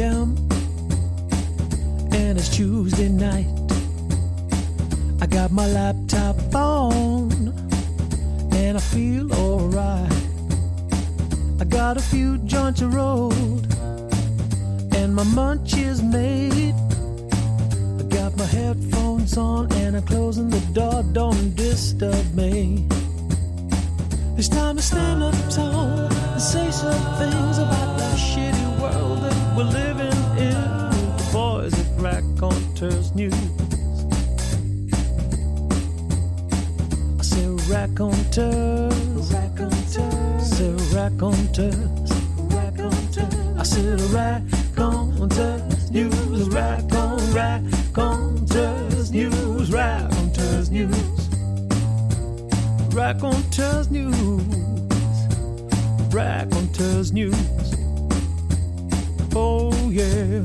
p.m. and it's Tuesday night. I got my laptop on and I feel alright. I got a few joints to roll and my munch is made. I got my headphones on and I'm closing the door, don't disturb me. It's time to stand up tall and say some things about the shitty world that we're living in. The boys at Raconteurs News. I say raconteurs, raconteurs, say raconteurs, raconteurs. I said raconteurs news, raconteurs news, raconteurs news. Raconteurs News, Raconteurs News, oh yeah.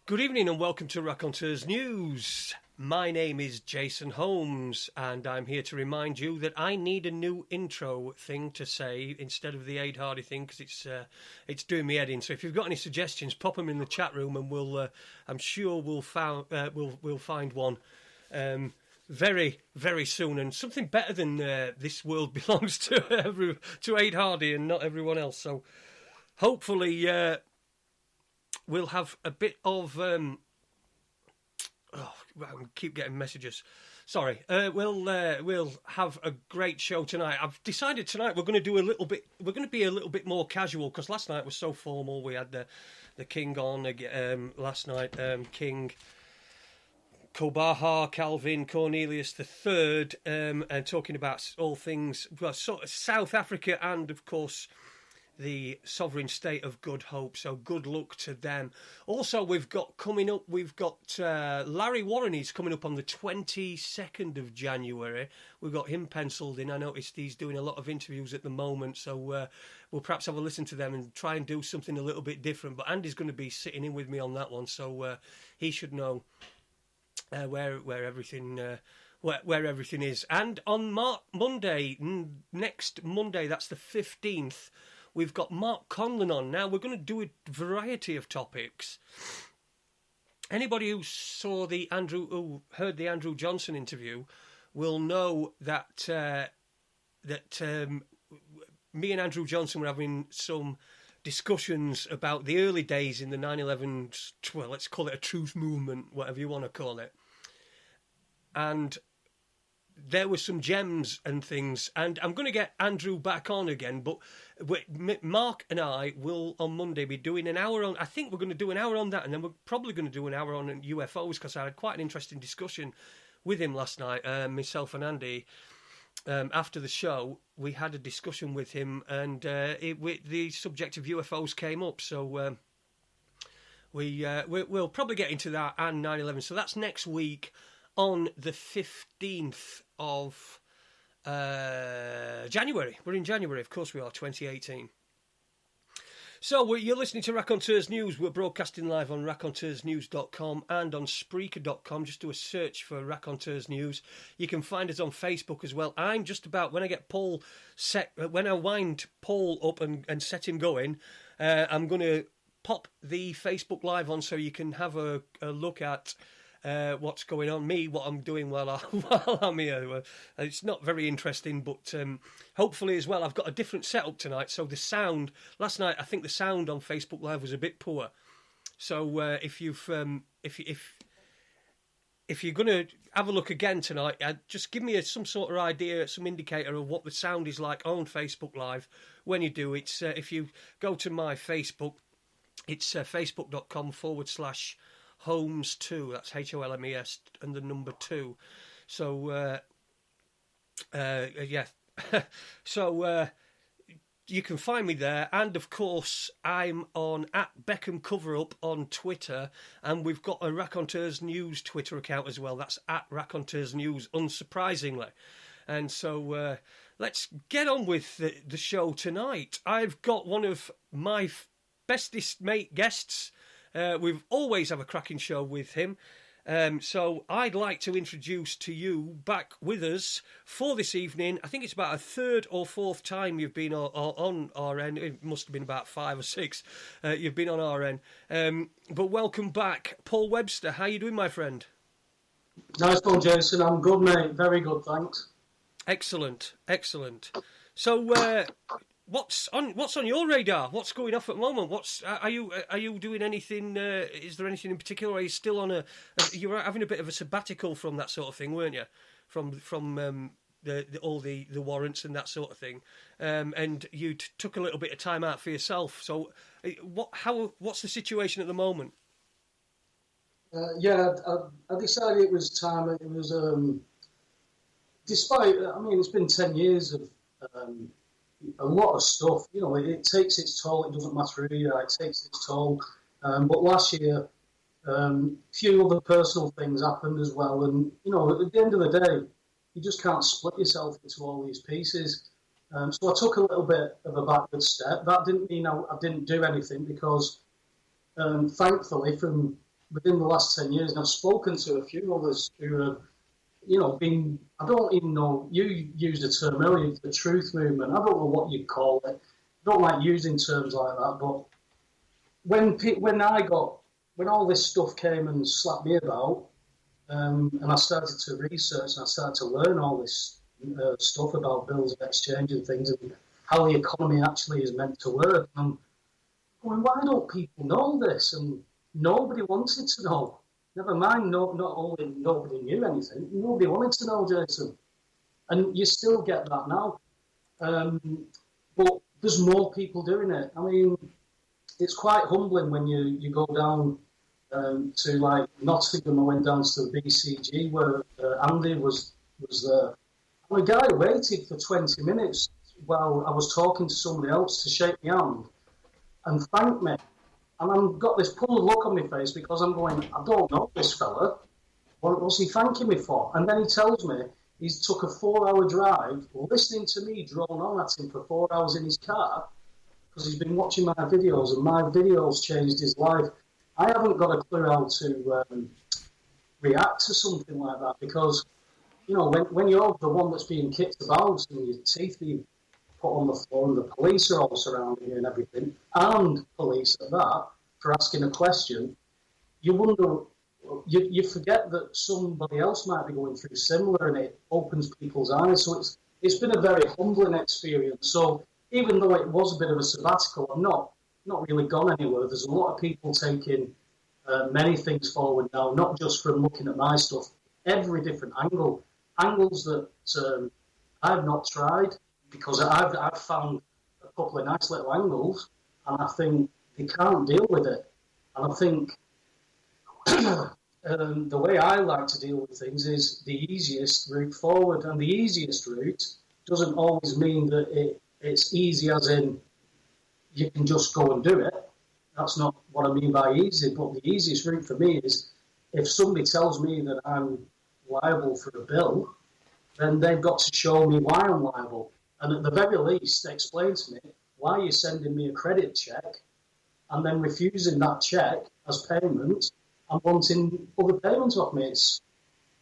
Good evening and welcome to Raconteurs News. My name is Jason Holmes and I'm here to remind you that I need a new intro thing to say instead of the Aid Hardy thing because it's doing me head in. So if you've got any suggestions, pop them in the chat room and I'm sure we'll find one very, very soon, and something better than This World Belongs to Aid Hardy and not everyone else. So hopefully we'll have a bit of I keep getting messages. Sorry. We'll have a great show tonight. I've decided tonight we're going to be a little bit more casual because last night was so formal. We had the King on last night. King Kobaha, Calvin, Cornelius III, and talking about all things sort of South Africa and of course the sovereign state of Good Hope, so good luck to them. Also, we've got Larry Warren. He's coming up on the 22nd of January. We've got him penciled in. I noticed he's doing a lot of interviews at the moment, so we'll perhaps have a listen to them and try and do something a little bit different. But Andy's going to be sitting in with me on that one, so he should know where everything is. And on Monday, next Monday, that's the 15th, we've got Mark Conlon on. Now, we're going to do a variety of topics. Anybody who heard the Andrew Johnson interview will know that me and Andrew Johnson were having some discussions about the early days in the 9/11, well, let's call it a truth movement, whatever you want to call it. And there were some gems and things, and I'm going to get Andrew back on again, but Mark and I will on Monday be doing an hour on, I think we're going to do an hour on that, and then we're probably going to do an hour on UFOs, because I had quite an interesting discussion with him last night, myself and Andy. After the show, we had a discussion with him, and the subject of UFOs came up, so we'll probably get into that and 9/11, so that's next week on the 15th of January. We're in January, of course we are, 2018. So you're listening to Raconteurs News. We're broadcasting live on raconteursnews.com and on Spreaker.com. Just do a search for Raconteurs News. You can find us on Facebook as well. I'm just about, when I wind Paul up and set him going, I'm going to pop the Facebook Live on so you can have a look at what's going on, what I'm doing while I'm here. It's not very interesting, but hopefully as well, I've got a different setup tonight. So the sound, last night, I think the sound on Facebook Live was a bit poor. So if you're going to have a look again tonight, just give me some sort of idea, some indicator of what the sound is like on Facebook Live when you do. It's if you go to my Facebook, it's facebook.com/Holmes2, that's HOLMES and the number 2. So so you can find me there, and of course I'm on @Beckham Coverup on Twitter, and we've got a Raconteurs News Twitter account as well. That's @Raconteurs News, unsurprisingly. And so let's get on with the show tonight. I've got one of my bestest mate guests We always have a cracking show with him. So I'd like to introduce to you, back with us for this evening, I think it's about a third or fourth time you've been on RN. It must have been about 5 or 6 you've been on RN. But welcome back, Paul Webster. How you doing, my friend? Nice one, Jason. I'm good, mate. Very good, thanks. Excellent. So, what's on your radar? What's going off at the moment? Are you doing anything? Is there anything in particular? Are you still on you were having a bit of a sabbatical from that sort of thing, weren't you? From all the warrants and that sort of thing, and you took a little bit of time out for yourself. So, what's the situation at the moment? I decided it was time. It was despite, I mean, it's been 10 years of a lot of stuff. You know, it takes its toll. It doesn't matter who you are, it takes its toll. But last year, a few other personal things happened as well. And, you know, at the end of the day, you just can't split yourself into all these pieces. So I took a little bit of a backward step. That didn't mean I didn't do anything, because thankfully, from within the last 10 years, and I've spoken to a few others who have, you know, been, I don't even know, you used a term earlier, the truth movement. I don't know what you'd call it. I don't like using terms like that, but when all this stuff came and slapped me about, and I started to research and I started to learn all this stuff about bills of exchange and things, and how the economy actually is meant to work, and I'm going, why don't people know this? And nobody wanted to know. Never mind, not only nobody knew anything, nobody wanted to know, Jason. And you still get that now. But there's more people doing it. I mean, it's quite humbling when you go down to, like, Nottingham. I went down to the BCG where Andy was there. And a guy waited for 20 minutes while I was talking to somebody else to shake my hand and thank me. And I've got this puzzled look on my face, because I'm going, I don't know this fella. What was he thanking me for? And then he tells me he's took a 4-hour drive, listening to me drone on at him for 4 hours in his car, because he's been watching my videos, and my videos changed his life. I haven't got a clue how to react to something like that, because, you know, when you're the one that's being kicked about and your teeth being put on the floor, and the police are all surrounding you and everything, and police at that, for asking a question, you wonder, you forget that somebody else might be going through similar, and it opens people's eyes. So it's been a very humbling experience. So even though it was a bit of a sabbatical, I'm not really gone anywhere. There's a lot of people taking many things forward now, not just from looking at my stuff, every different angles that I've not tried, because I've found a couple of nice little angles, and I think they can't deal with it. And I think the way I like to deal with things is the easiest route forward, and the easiest route doesn't always mean that it's easy as in you can just go and do it. That's not what I mean by easy, but the easiest route for me is, if somebody tells me that I'm liable for a bill, then they've got to show me why I'm liable. And at the very least, explain to me why you're sending me a credit check and then refusing that check as payment and wanting other payments off me.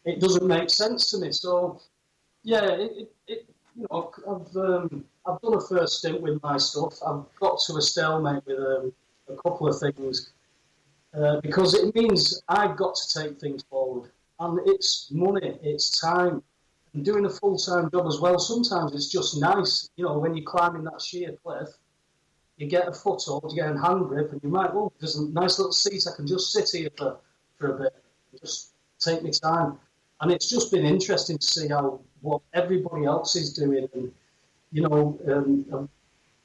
It doesn't make sense to me. So, yeah, you know, I've done a first stint with my stuff. I've got to a stalemate with a couple of things because it means I've got to take things forward. And it's money, it's time. And doing a full-time job as well, sometimes it's just nice, you know, when you're climbing that sheer cliff, you get a foothold, you get a hand grip, and you might, oh, there's a nice little seat, I can just sit here for a bit, just take my time. And it's just been interesting to see what everybody else is doing. And, you know,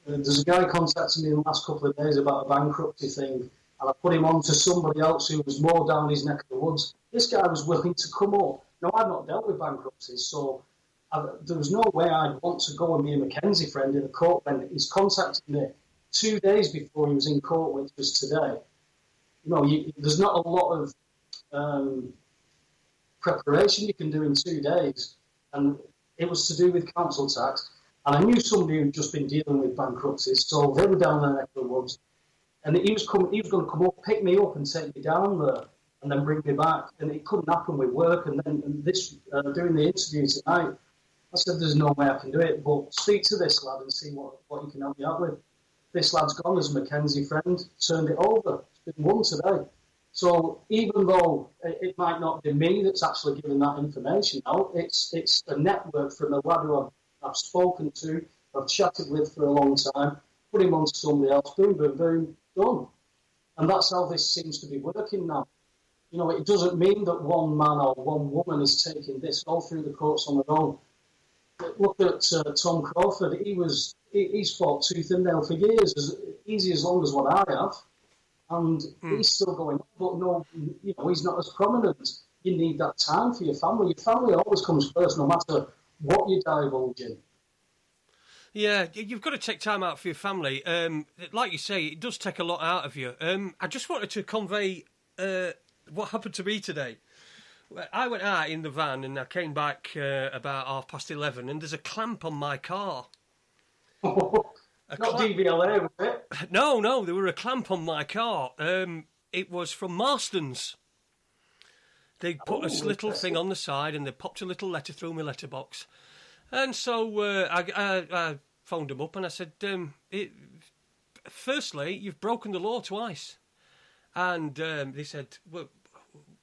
there's a guy contacted me in the last couple of days about a bankruptcy thing, and I put him on to somebody else who was more down his neck of the woods. This guy was willing to come up. Now, I've not dealt with bankruptcies, so there was no way I'd want to go and be a Mackenzie friend in a court when he's contacted me 2 days before he was in court, which was today. You know, there's not a lot of preparation you can do in 2 days, and it was to do with council tax. And I knew somebody who'd just been dealing with bankruptcies, so they were down their neck of the woods. And he was going to come up, pick me up and take me down there and then bring me back. And it couldn't happen with work. And then during the interview tonight, I said, there's no way I can do it, but speak to this lad and see what he can help me out with. This lad's gone as a Mackenzie friend, turned it over. It's been won today. So even though it might not be me that's actually giving that information out, it's a network from a lad who I've spoken to, I've chatted with for a long time, put him on to somebody else, boom, boom, boom, done. And that's how this seems to be working now. You know, it doesn't mean that one man or one woman is taking this all through the courts on their own. Look at Tom Crawford. He's fought tooth and nail for years, as long as what I have. And he's still going on, but no, you know, he's not as prominent. You need that time for your family. Your family always comes first, no matter what you divulge in. Yeah, you've got to take time out for your family. Like you say, it does take a lot out of you. I just wanted to convey what happened to me today. I went out in the van and I came back about 11:30, and there's a clamp on my car. Not DVLA, was it? No, there were a clamp on my car. It was from Marston's. They put a little thing on the side and they popped a little letter through my letterbox. And so I phoned them up and I said, firstly, you've broken the law twice. And they said, well,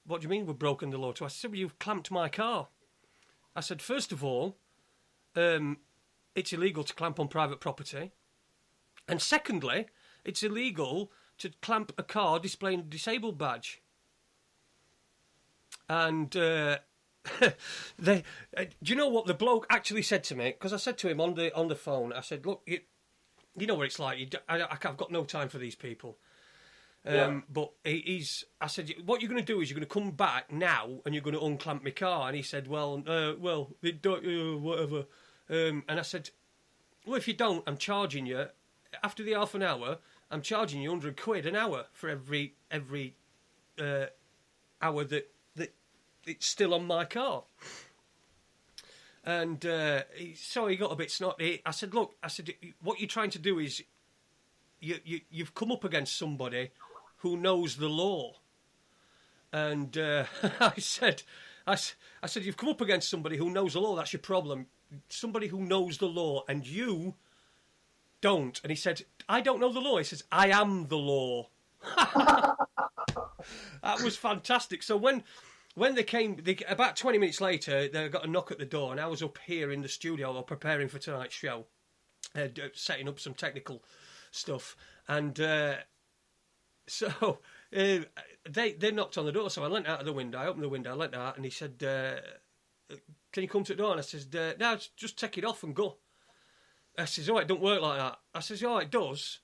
what do you mean we've broken the law twice? I said, well, you've clamped my car. I said, first of all, it's illegal to clamp on private property. And secondly, it's illegal to clamp a car displaying a disabled badge. And do you know what the bloke actually said to me? Because I said to him on the phone, I said, look, you know what it's like. I've got no time for these people. But I said, what you're going to do is you're going to come back now and you're going to unclamp my car. And he said, well, whatever. And I said, well, if you don't, I'm charging you. After the half an hour, I'm charging you £100 an hour for every hour that it's still on my car. And so he got a bit snotty. I said, look, what you're trying to do is you've come up against somebody who knows the law. And I said, you've come up against somebody who knows the law. That's your problem. Somebody who knows the law, and you don't. And he said, I don't know the law. He says, I am the law. That was fantastic. So when they came, about 20 minutes later, they got a knock at the door, and I was up here in the studio preparing for tonight's show, setting up some technical stuff. And so they knocked on the door, so I leant out of the window. I opened the window, I leant out, and he said, can you come to the door? And I said, no, just take it off and go. I says, oh, it don't work like that. I says, oh, it does.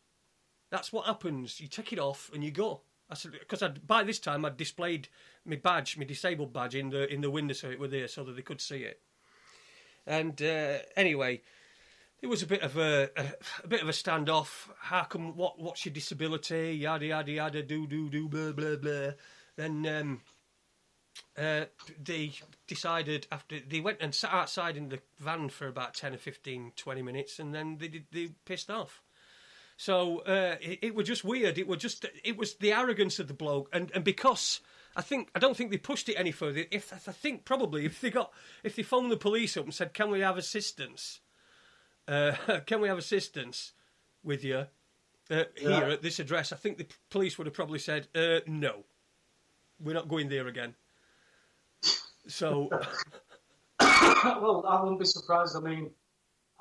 That's what happens. You take it off and you go. I said, because by this time I'd displayed my badge, my disabled badge, in the window so it were there so that they could see it. And anyway, it was a bit of a standoff. How come? What's your disability? Yada yada yada. Do blah blah blah. Then they decided after they went and sat outside in the van for about 10 or 15, 20 minutes, and then they pissed off. So it was just weird. It was the arrogance of the bloke, and because I don't think they pushed it any further. I think probably if they phoned the police up and said, "Can we have assistance? Can we have assistance with you here at this address?" I think the police would have probably said, "No, we're not going there again." So, well, I wouldn't be surprised. I mean,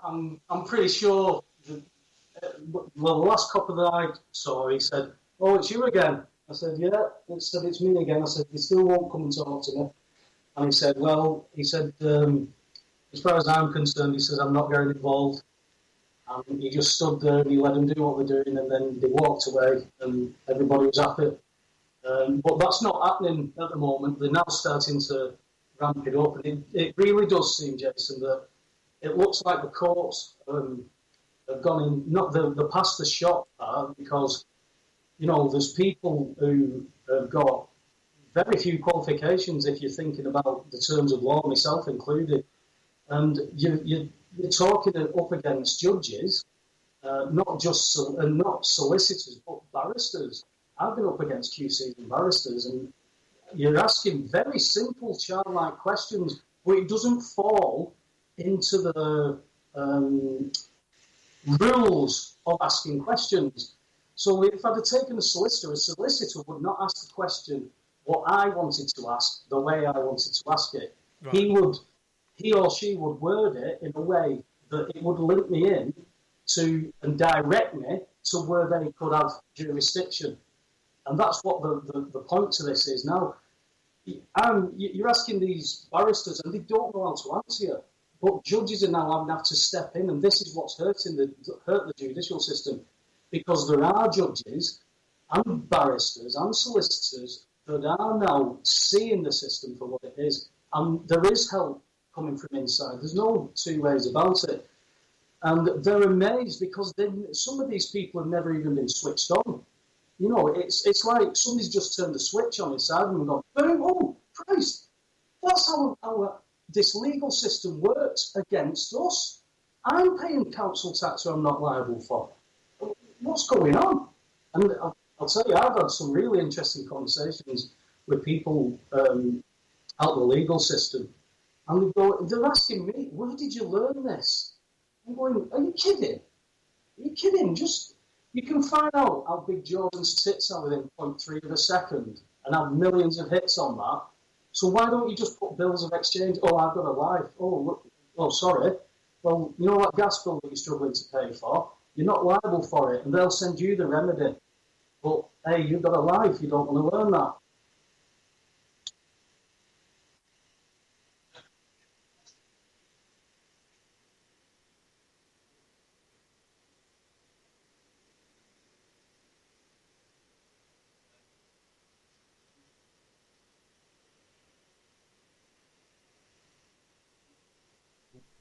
I'm pretty sure. Well, the last copper that I saw, he said, "Oh, it's you again." I said, "Yeah." He said, "It's me again." I said, "You still won't come and talk to me." And he said, "Well," he said, "as far as I'm concerned," he said, "I'm not getting involved." And he just stood there and he let them do what they're doing, and then they walked away, and everybody was happy. But that's not happening at the moment. They're now starting to ramp it up, and it really does seem, Jason, that it looks like the courts have gone in, not the past the shop part, because, you know, there's people who have got very few qualifications if you're thinking about the terms of law, myself included, and you're talking up against judges not solicitors, but barristers. I've been up against QCs and barristers, and you're asking very simple childlike questions, but it doesn't fall into the rules of asking questions. So if I'd have taken a solicitor would not ask the question what I wanted to ask the way I wanted to ask it. Right. He or she would word it in a way that it would link me in to and direct me to where they could have jurisdiction. And that's what the point to this is. Now, you're asking these barristers and they don't know how to answer you. But judges are now having to have to step in, and this is what's hurt the judicial system, because there are judges and barristers and solicitors that are now seeing the system for what it is, and there is help coming from inside. There's no two ways about it. And they're amazed because some of these people have never even been switched on. You know, it's like somebody's just turned the switch on inside them and gone, oh, Christ, that's how this legal system works against us. I'm paying council tax I'm not liable for. What's going on? And I'll tell you, I've had some really interesting conversations with people out the legal system, and they're asking me, where did you learn this? I'm going, are you kidding? Are you kidding? You can find out how big Jordan's tits are within 0.3 of a second and have millions of hits on that. So why don't you just put bills of exchange? Oh, I've got a life. Oh, look. Oh, sorry. Well, you know that gas bill that you're struggling to pay for? You're not liable for it, and they'll send you the remedy. But, hey, you've got a life. You don't want to learn that.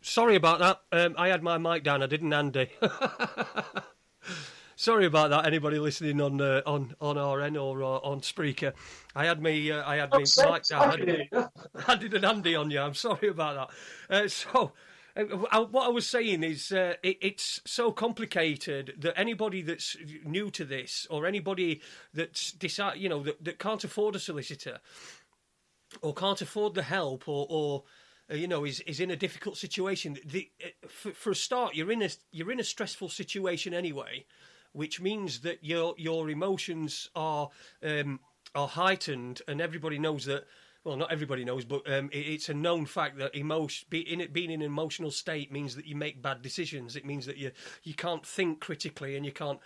Sorry about that. I had my mic down. I didn't, Andy. Sorry about that. Anybody listening on RN or on Spreaker, I had me mic down. I did an Andy on you. I'm sorry about that. What I was saying is, it's so complicated that anybody that's new to this, or anybody that's that can't afford a solicitor, or can't afford the help, or is in a difficult situation. For a start, you're in a stressful situation anyway, which means that your emotions are heightened, and everybody knows that. Well, not everybody knows, but it's a known fact that being in an emotional state means that you make bad decisions. It means that you can't think critically, and you can't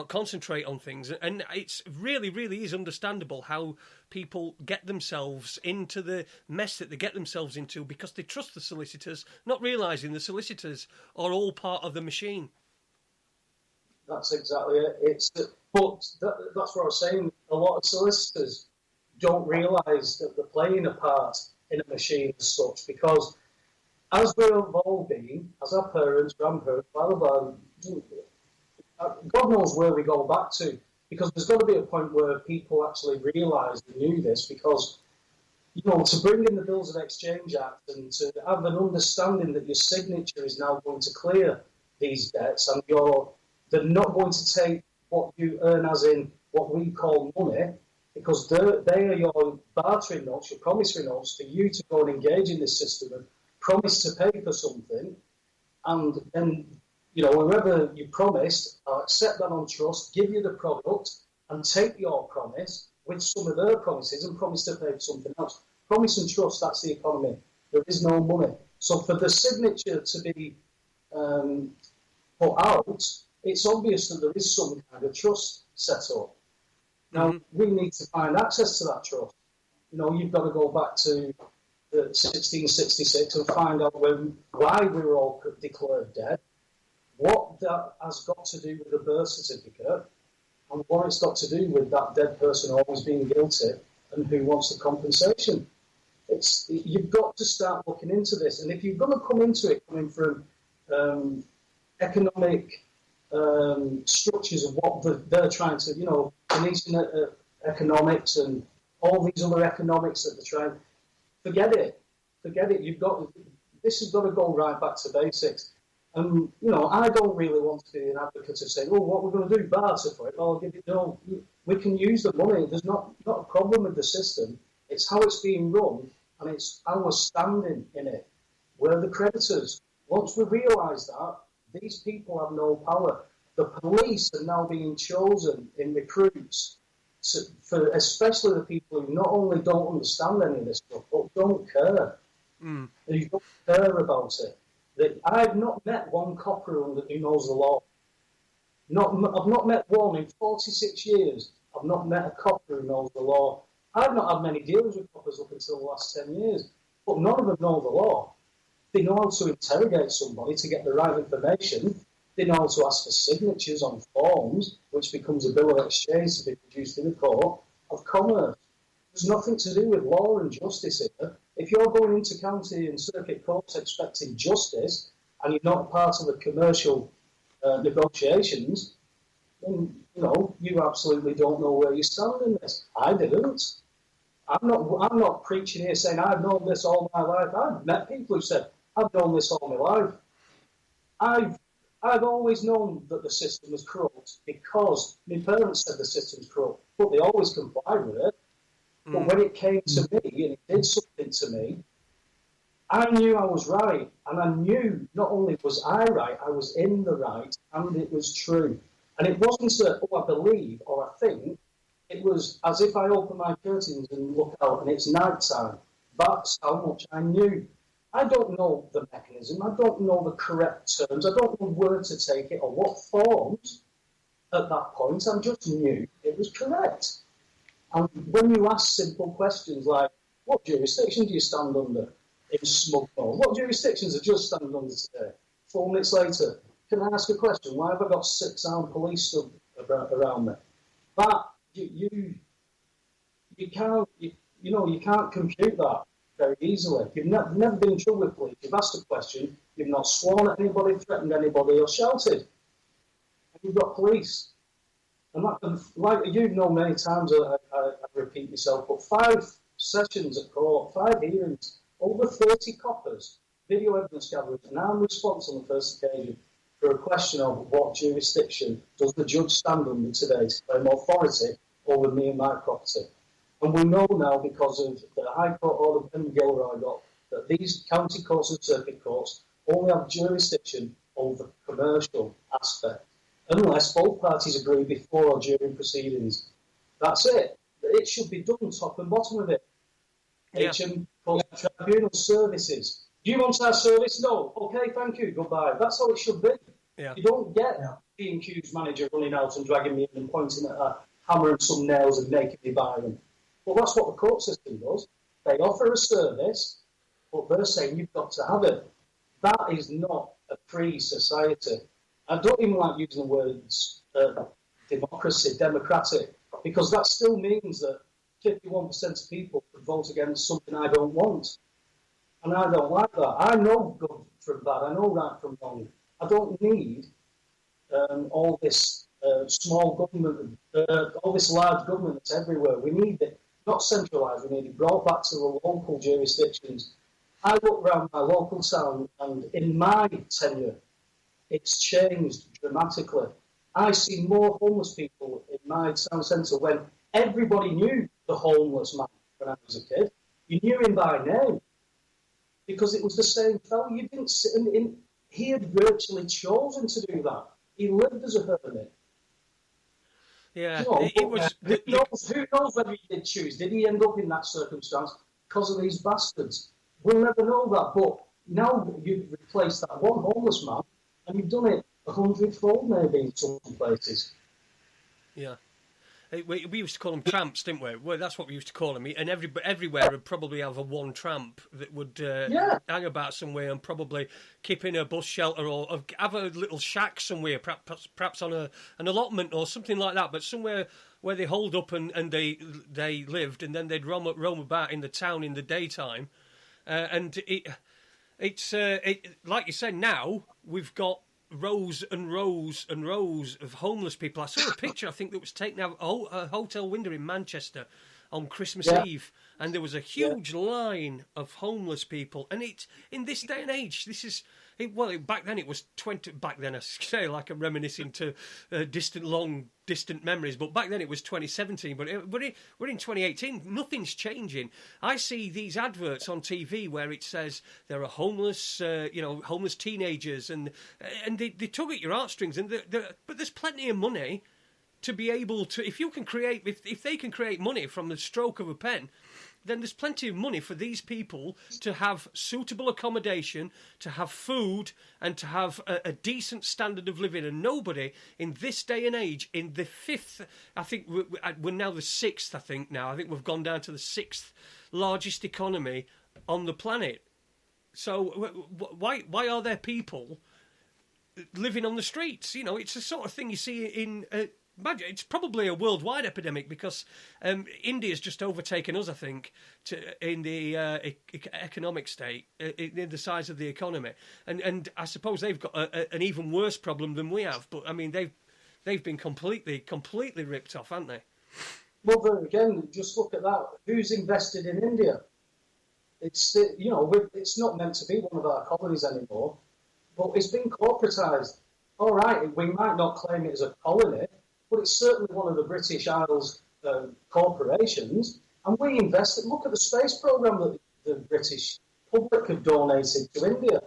concentrate on things. And it's really, really is understandable how people get themselves into the mess that they get themselves into because they trust the solicitors, not realising the solicitors are all part of the machine. That's exactly it. That's what I was saying. A lot of solicitors don't realise that they're playing a part in a machine as such, because as we're all being, as our parents, grandparents, blah, blah, blah, God knows where we go back to, because there's got to be a point where people actually realise they knew this, because, to bring in the Bills of Exchange Act and to have an understanding that your signature is now going to clear these debts, and they're not going to take what you earn as in what we call money, because they are your bartering notes, your promissory notes for you to go and engage in this system and promise to pay for something, and then whoever you promised, I'll accept that on trust, give you the product, and take your promise with some of their promises and promise to pay for something else. Promise and trust, that's the economy. There is no money. So for the signature to be put out, it's obvious that there is some kind of trust set up. Now, we need to find access to that trust. You've got to go back to 1666 and find out why we were all declared dead, what that has got to do with the birth certificate, and what it's got to do with that dead person always being guilty, and who wants the compensation. You've got to start looking into this, and if you're going to come into it coming from economic structures of what they're trying to, Keynesian economics and all these other economics that they're trying, forget it. This has got to go right back to basics. And, I don't really want to be an advocate of saying, oh, what we're going to do, barter for it. Well, I'll give it, no, we can use the money. There's not a problem with the system. It's how it's being run, and it's our standing in it. We're the creditors. Once we realise that, these people have no power. The police are now being chosen in recruits, for especially the people who not only don't understand any of this stuff, but don't care. Who don't care about it. I've not met one copper who knows the law. I've not met one in 46 years. I've not met a copper who knows the law. I've not had many dealings with coppers up until the last 10 years, but none of them know the law. They know how to interrogate somebody to get the right information. They know how to ask for signatures on forms, which becomes a bill of exchange to be produced in the court of commerce. There's nothing to do with law and justice here. If you're going into county and circuit courts expecting justice and you're not part of the commercial negotiations, then, you absolutely don't know where you stand in this. I didn't. I'm not preaching here saying I've known this all my life. I've met people who said, I've known this all my life. I've always known that the system was corrupt because my parents said the system's corrupt, but they always complied with it. But when it came to me and it did something to me, I knew I was right. And I knew not only was I right, I was in the right, and it was true. And it wasn't I believe or I think. It was as if I opened my curtains and look out and it's night time. That's how much I knew. I don't know the mechanism. I don't know the correct terms. I don't know where to take it or what forms at that point. I just knew it was correct. And when you ask simple questions like, what jurisdiction do you stand under in Smugmore? What jurisdictions are just standing under today? 4 minutes later, can I ask a question? Why have I got 6 armed police stood around me? That, you can't compute that very easily. You've never been in trouble with police. You've asked a question, you've not sworn at anybody, threatened anybody, or shouted. And you've got police. And that, like many times, I repeat myself, but 5 sessions at court, 5 hearings, over 30 coppers, video evidence gatherers, and armed response on the first occasion for a question of what jurisdiction does the judge stand under today to claim authority over me and my property. And we know now, because of the High Court order Ben Gilroy got, that these county courts and circuit courts only have jurisdiction over the commercial aspect, unless both parties agree before or during proceedings. That's it. It should be done top and bottom of it. Yeah. HM Tribunal Services. Do you want our service? No. Okay, thank you. Goodbye. That's how it should be. Yeah. You don't get the accused manager running out and dragging me in and pointing at a hammer and some nails and making me buy them. Well, that's what the court system does. They offer a service, but they're saying you've got to have it. That is not a free society. I don't even like using the words democracy, democratic, because that still means that 51% of people could vote against something I don't want. And I don't like that. I know good from bad. I know right from wrong. I don't need all this small government, all this large government that's everywhere. We need it not centralised. We need it brought back to the local jurisdictions. I look around my local town, and in my tenure, it's changed dramatically. I see more homeless people in my town centre when everybody knew the homeless man when I was a kid. You knew him by name because it was the same fellow. You didn't sit in. He had virtually chosen to do that. He lived as a hermit. Yeah, it was. Who knows whether he did choose? Did he end up in that circumstance because of these bastards? We'll never know that. But now you've replaced that one homeless man, and you've done it 100-fold maybe in some places. Yeah. We used to call them tramps, didn't we? Well, that's what we used to call them. And everywhere would probably have a one tramp that would hang about somewhere and probably keep in a bus shelter or have a little shack somewhere, perhaps on an allotment or something like that, but somewhere where they holed up and they lived, and then they'd roam about in the town in the daytime. And it's like you said, now we've got rows and rows and rows of homeless people. I saw a picture, I think, that was taken out of a hotel window in Manchester on Christmas Eve, and there was a huge line of homeless people. And it's in this day and age, this is. Back then it was 20. Back then, I say, like I'm reminiscing to distant memories. But back then it was 2017. But we're in 2018. Nothing's changing. I see these adverts on TV where it says there are homeless, homeless teenagers, and they tug at your heartstrings. But there's plenty of money to be able to. If they can create money from the stroke of a pen, then there's plenty of money for these people to have suitable accommodation, to have food, and to have a decent standard of living. And nobody in this day and age, in the fifth, I think we're now the sixth, I think we've gone down to the sixth largest economy on the planet. So why are there people living on the streets? You know, it's the sort of thing you see in... It's probably a worldwide epidemic because India's just overtaken us, I think, in the economic state, in the size of the economy, and I suppose they've got an even worse problem than we have. But I mean, they've been completely ripped off, haven't they? Well, there again, just look at that. Who's invested in India? It's it's not meant to be one of our colonies anymore, but it's been corporatised. All right, we might not claim it as a colony, but it's certainly one of the British Isles corporations, and we invested. Look at the space programme that the British public have donated to India,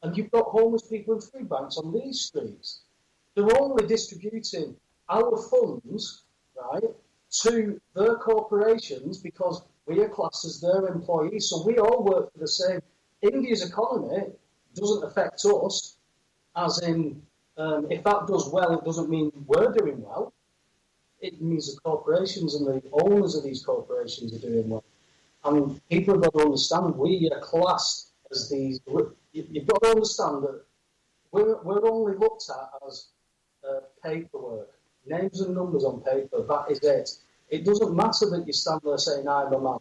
and you've got homeless people in food banks on these streets. They're only distributing our funds, right, to their corporations because we are classed as their employees, so we all work for the same. India's economy doesn't affect us, as in... if that does well, it doesn't mean we're doing well. It means the corporations and the owners of these corporations are doing well. And people have got to understand we are classed as these. You've got to understand that we're only looked at as paperwork, names and numbers on paper. That is it. It doesn't matter that you stand there saying I'm a man.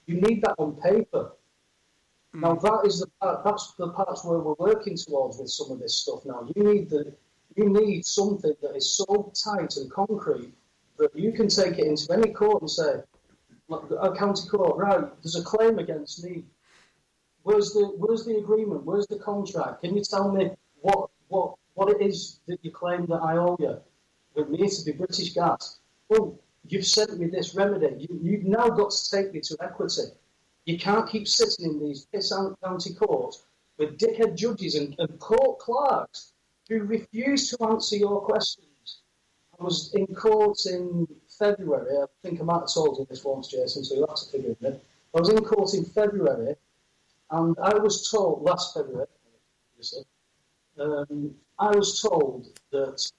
You need that on paper. Now that's the parts where we're working towards with some of this stuff. Now you need something that is so tight and concrete that you can take it into any court and say, a county court, right? There's a claim against me. Where's the agreement? Where's the contract? Can you tell me what it is that you claim that I owe you? With me to be British Gas. Well, you've sent me this remedy. You've now got to take me to equity. You can't keep sitting in these piss-out county courts with dickhead judges and court clerks who refuse to answer your questions. I was in court in February. I think I might have told you this once, Jason, so you'll have to forgive me. I was in court in February, and I was told, last February, obviously, I was told that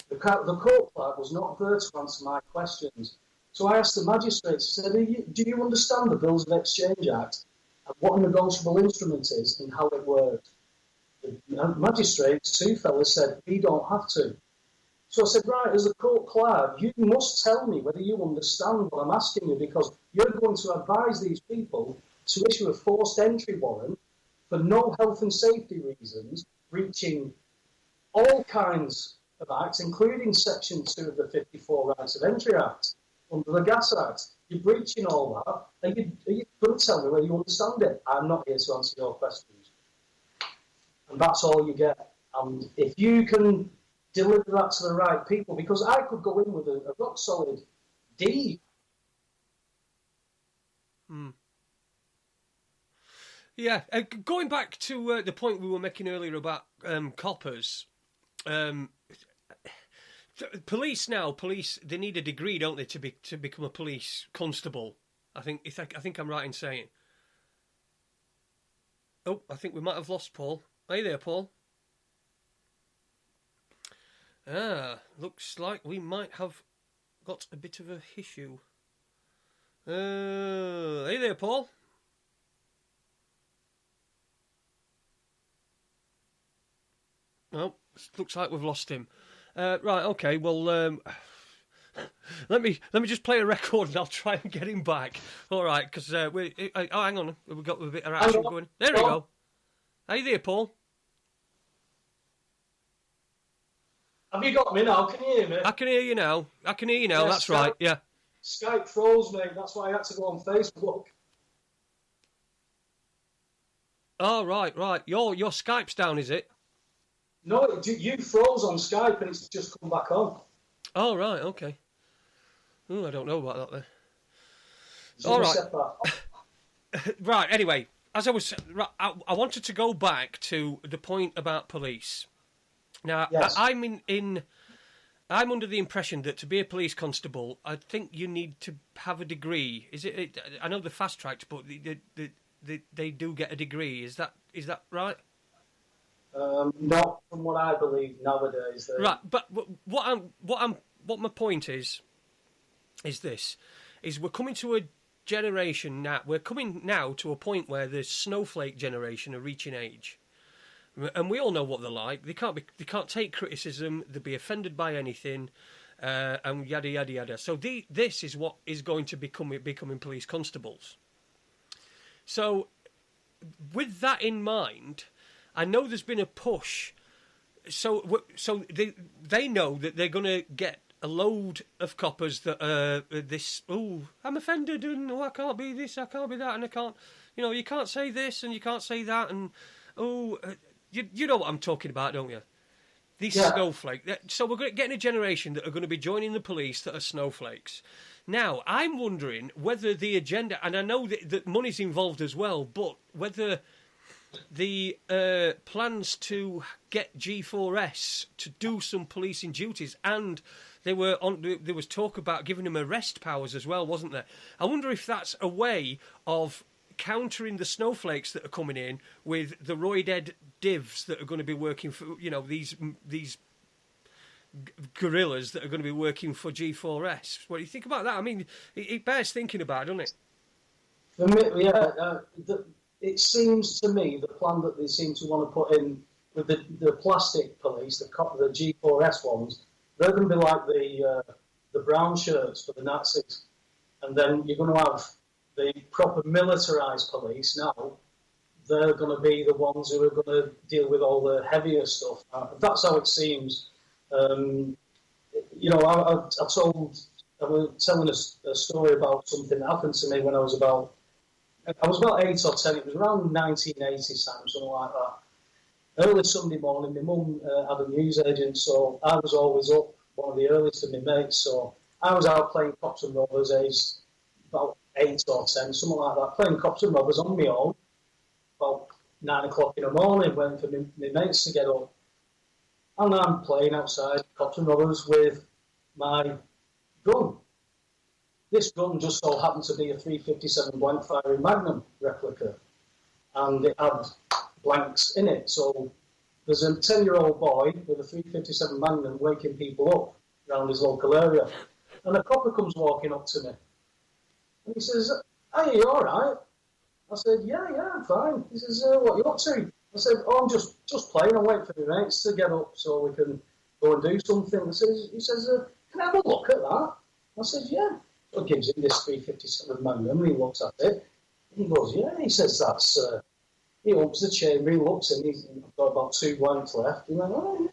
the court clerk was not there to answer my questions. So I asked the magistrate, I said, do you understand the Bills of Exchange Act and what a negotiable instrument is and how it works? The magistrates, two fellas, said, we don't have to. So I said, right, as the court clerk, you must tell me whether you understand what I'm asking you, because you're going to advise these people to issue a forced entry warrant for no health and safety reasons, breaching all kinds of acts, including Section 2 of the 54 Rights of Entry Act. Under the Gas Act, you're breaching all that, and you couldn't tell me whether you understand it. I'm not here to answer your questions. And that's all you get. And if you can deliver that to the right people, because I could go in with a rock-solid D. Yeah, going back to the point we were making earlier about coppers, police, they need a degree, don't they, to become a police constable? I think I'm right in saying. Oh, I think we might have lost Paul. Are you there, Paul? Looks like we might have got a bit of a issue. Are you there, Paul? Oh, looks like we've lost him. Right, okay, well, let me just play a record and I'll try and get him back. All right, because hang on, we've got a bit of action going. There we go. Are you there, Paul? Have you got me now? Can you hear me? I can hear you now. Yes, That's right. Yeah. Skype froze, mate. That's why I had to go on Facebook. Oh, right. Your Skype's down, is it? No, you froze on Skype and it's just come back on. Oh, right, okay. Oh, I don't know about that then. So all right. Right, anyway, as I was... I wanted to go back to the point about police. Now, yes. I'm under the impression that to be a police constable, I think you need to have a degree. Is it? I know they're fast-tracked, but they do get a degree. Is that right? Not from what I believe nowadays. Right, but what my point is this: we're coming to a generation now. We're coming now to a point where the snowflake generation are reaching age, and we all know what they're like. They can't take criticism. They'll be offended by anything, and yada yada yada. So this is what is going to becoming police constables. So, with that in mind, I know there's been a push. So they know that they're going to get a load of coppers that are this. Oh, I'm offended, and I can't be this, I can't be that, and I can't. You can't say this, and you can't say that, and you know what I'm talking about, don't you? These snowflakes. So we're getting a generation that are going to be joining the police that are snowflakes. Now, I'm wondering whether the agenda, and I know that money's involved as well, but whether the plans to get G4S to do some policing duties, and there was talk about giving them arrest powers as well, wasn't there? I wonder if that's a way of countering the snowflakes that are coming in with the roid-ed divs that are going to be working for, these guerrillas that are going to be working for G4S. What do you think about that? I mean, it bears thinking about, doesn't it? For me, it seems to me the plan that they seem to want to put in with the plastic police, the G4S ones, they're going to be like the brown shirts for the Nazis, and then you're going to have the proper militarised police now. They're going to be the ones who are going to deal with all the heavier stuff. That's how it seems. I was telling a story about something that happened to me when I was about 8 or 10. It was around 1980, something like that. Early Sunday morning, my mum had a newsagent, so I was always up, one of the earliest of my mates. So I was out playing cops and robbers, aged about 8 or 10, something like that, playing cops and robbers on my own. About 9 o'clock in the morning, waiting for my mates to get up. And I'm playing outside cops and robbers with my gun. This gun just so happened to be a 357 blank firing Magnum replica, and it had blanks in it. So there's a 10-year-old boy with a 357 Magnum waking people up around his local area, and a copper comes walking up to me, and he says, "Hey, you all right?" I said, "Yeah, I'm fine." He says, "What are you up to?" I said, "Oh, I'm just playing. I'm waiting for my mates to get up so we can go and do something." He says, "Can I have a look at that?" I said, "Yeah." So he gives him this 357 Magnum, and he looks at it. And he goes, "Yeah." He says, "That's." He opens the chamber, he looks, and he's got about 2 blanks left. He went, "Oh, yeah."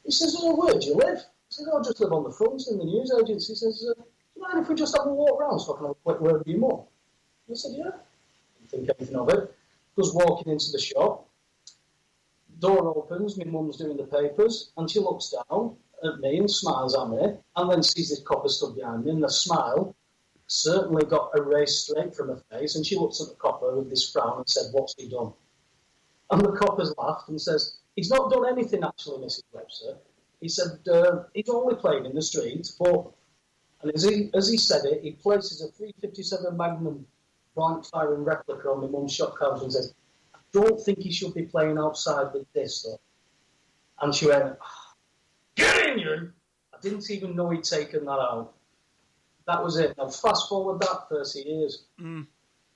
He says, "Oh, where do you live?" I said, "Oh, I just live on the front in the news agency." He says, "Do you mind if we just have a walk round so I can have a quick word with your mum?" I said, "Yeah." Didn't think anything of it. Goes walking into the shop. Door opens, my mum's doing the papers, and she looks down at me and smiles at me, and then sees this copper stood behind me, and the smile certainly got erased straight from her face, and she looks at the copper with this frown and said, "What's he done?" And the copper's laughed and says, "He's not done anything actually, Mrs. Webster." He said, "He's only playing in the street, but..." And as he said it, he places a 357 Magnum blank firing replica on my mum's shop counter and says, "I don't think he should be playing outside with this though." And she went, "Get in, you!" I didn't even know he'd taken that out. That was it. Now fast forward that 30 years.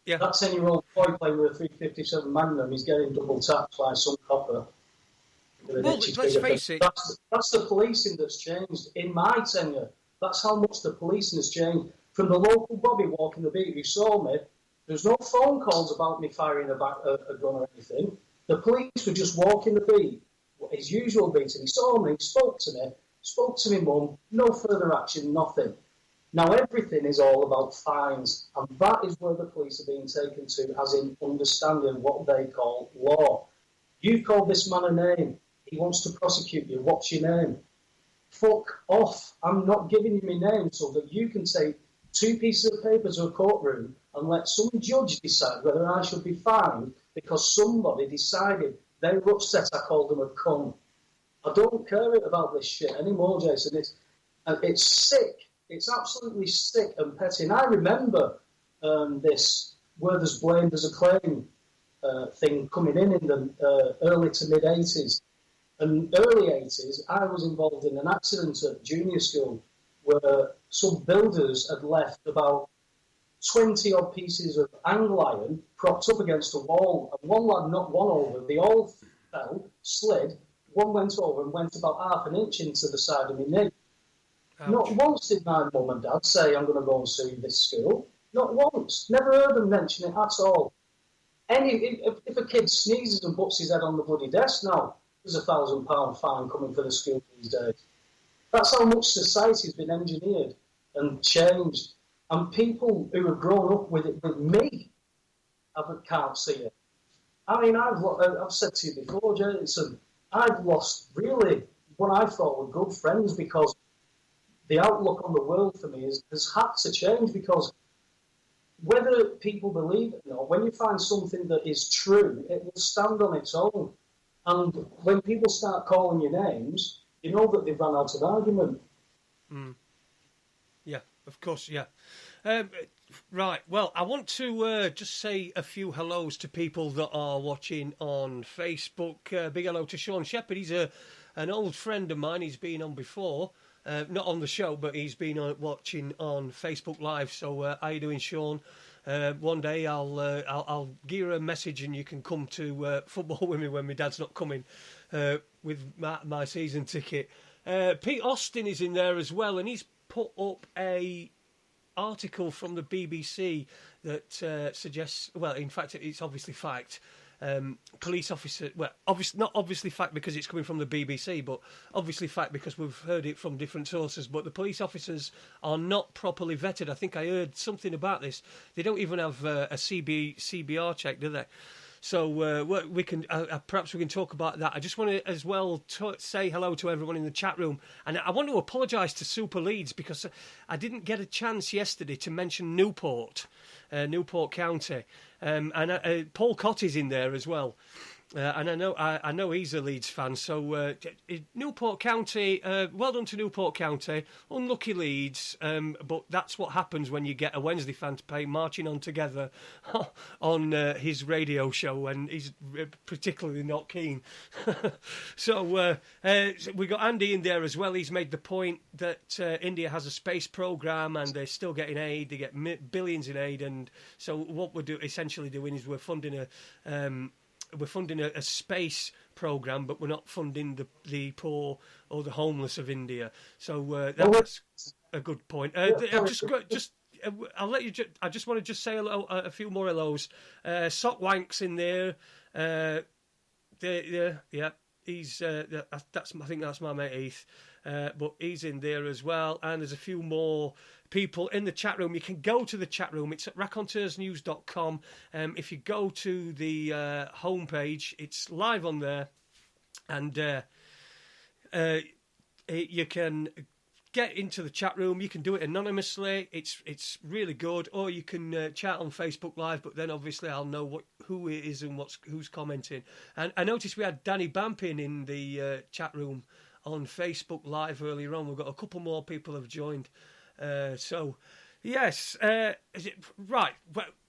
Yeah. That 10-year-old boy playing with a 357 Magnum, he's getting double tapped by some copper. Well, let's face it. That's the policing that's changed in my tenure. That's how much the policing has changed. From the local Bobby walking the beat who saw me, there's no phone calls about me firing a gun or anything. The police were just walking the beat, his usual beat, and he saw me, spoke to me mum, no further action, nothing. Now, everything is all about fines, and that is where the police are being taken to, as in understanding what they call law. You've called this man a name. He wants to prosecute you. What's your name? Fuck off. I'm not giving you my name so that you can take 2 pieces of paper to a courtroom and let some judge decide whether I should be fined because somebody decided they were upset I called them a cunt. I don't care about this shit anymore, Jason. It's sick. It's absolutely sick and petty. And I remember this where there's blamed as a claim thing coming in the early to mid 80s. And early 80s, I was involved in an accident at junior school where some builders had left about 20 odd pieces of angle iron propped up against a wall. And one lad knocked one over. They all fell, slid. One went over and went about half an inch into the side of my knee. Ouch. Not once did my mum and dad say, I'm going to go and sue this school. Not once. Never heard them mention it at all. If a kid sneezes and butts his head on the bloody desk now, there's £1,000 fine coming for the school these days. That's how much society has been engineered and changed. And people who have grown up with it, with me, can't see it. I mean, I've said to you before, Jason, I've lost really what I thought were good friends because the outlook on the world for me has had to change because whether people believe it or not, when you find something that is true, it will stand on its own. And when people start calling you names, you know that they've run out of argument. Mm. Yeah, of course, yeah. Right, well, I want to just say a few hellos to people that are watching on Facebook. Big hello to Sean Shepherd. He's an old friend of mine. He's been on before. Not on the show, but he's been watching on Facebook Live. So how you doing, Sean? One day I'll gear a message and you can come to football with me when my dad's not coming with my season ticket. Pete Austin is in there as well, and he's put up a article from the BBC that suggests, well, in fact, it's obviously fact. Police officer, well, not obviously fact because it's coming from the BBC, but obviously fact because we've heard it from different sources. But the police officers are not properly vetted. I think I heard something about this. They don't even have a CBR check, do they? So we can perhaps we can talk about that. I just want to as well say hello to everyone in the chat room, and I want to apologise to Super Leeds because I didn't get a chance yesterday to mention Newport County, and Paul Cott is in there as well. And I know he's a Leeds fan. So Newport County, well done to Newport County. Unlucky Leeds, but that's what happens when you get a Wednesday fan to pay marching on together on his radio show, and he's particularly not keen. So we got Andy in there as well. He's made the point that India has a space program and they're still getting aid. They get billions in aid, and so what we're essentially doing is we're funding a space program, but we're not funding the poor or the homeless of India. So that's a good point. I'll let you. I just want to just say hello, a few more hellos. Sock Wank's in there. Yeah, he's. I think that's my mate Heath. But he's in there as well, and there's a few more people in the chat room. You can go to the chat room. It's at raconteursnews.com. If you go to the homepage, it's live on there, and you can get into the chat room. You can do it anonymously. It's really good, or you can chat on Facebook Live. But then obviously I'll know who it is and who's commenting. And I noticed we had Danny Bampin in the chat room on Facebook Live earlier on. We've got a couple more people have joined. So, yes. Right.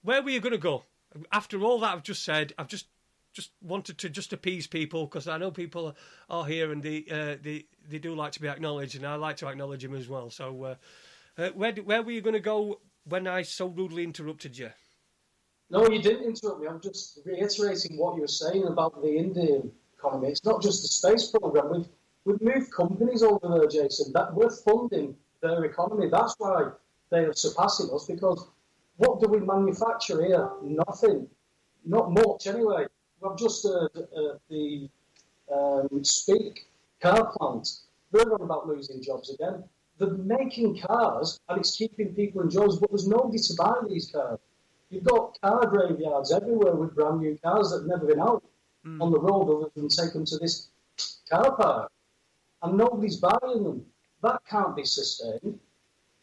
Where were you going to go? After all that I've just said, I've just wanted to just appease people because I know people are here and they do like to be acknowledged, and I like to acknowledge them as well. So, where were you going to go when I so rudely interrupted you? No, you didn't interrupt me. I'm just reiterating what you were saying about the Indian economy. It's not just the space program. We've moved companies over there, Jason, that we're funding their economy. That's why they are surpassing us, because what do we manufacture here? Nothing. Not much, anyway. I've just heard the Speak car plant. They're on about losing jobs again. they're making cars and it's keeping people in jobs, but there's nobody to buy these cars. You've got car graveyards everywhere with brand new cars that have never been out on the road other than take them to this car park. And nobody's buying them. That can't be sustained.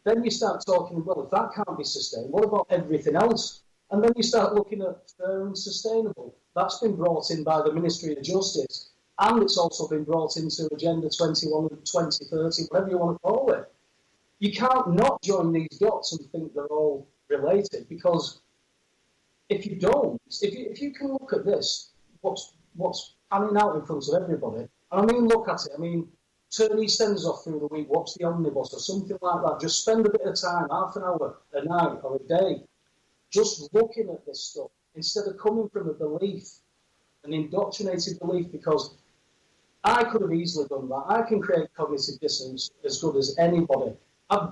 Then you start talking, well, if that can't be sustained, what about everything else? And then you start looking at fair and sustainable. That's been brought in by the Ministry of Justice, and it's also been brought into Agenda 21 and 2030, whatever you want to call it. You can't not join these dots and think they're all related, because if you don't, if you can look at this, what's panning out in front of everybody, and I mean, look at it, I mean, turn EastEnders off through the week, watch the omnibus or something like that, just spend a bit of time, half an hour, a night or a day, just looking at this stuff, instead of coming from a belief, an indoctrinated belief, because I could have easily done that. I can create cognitive dissonance as good as anybody. I've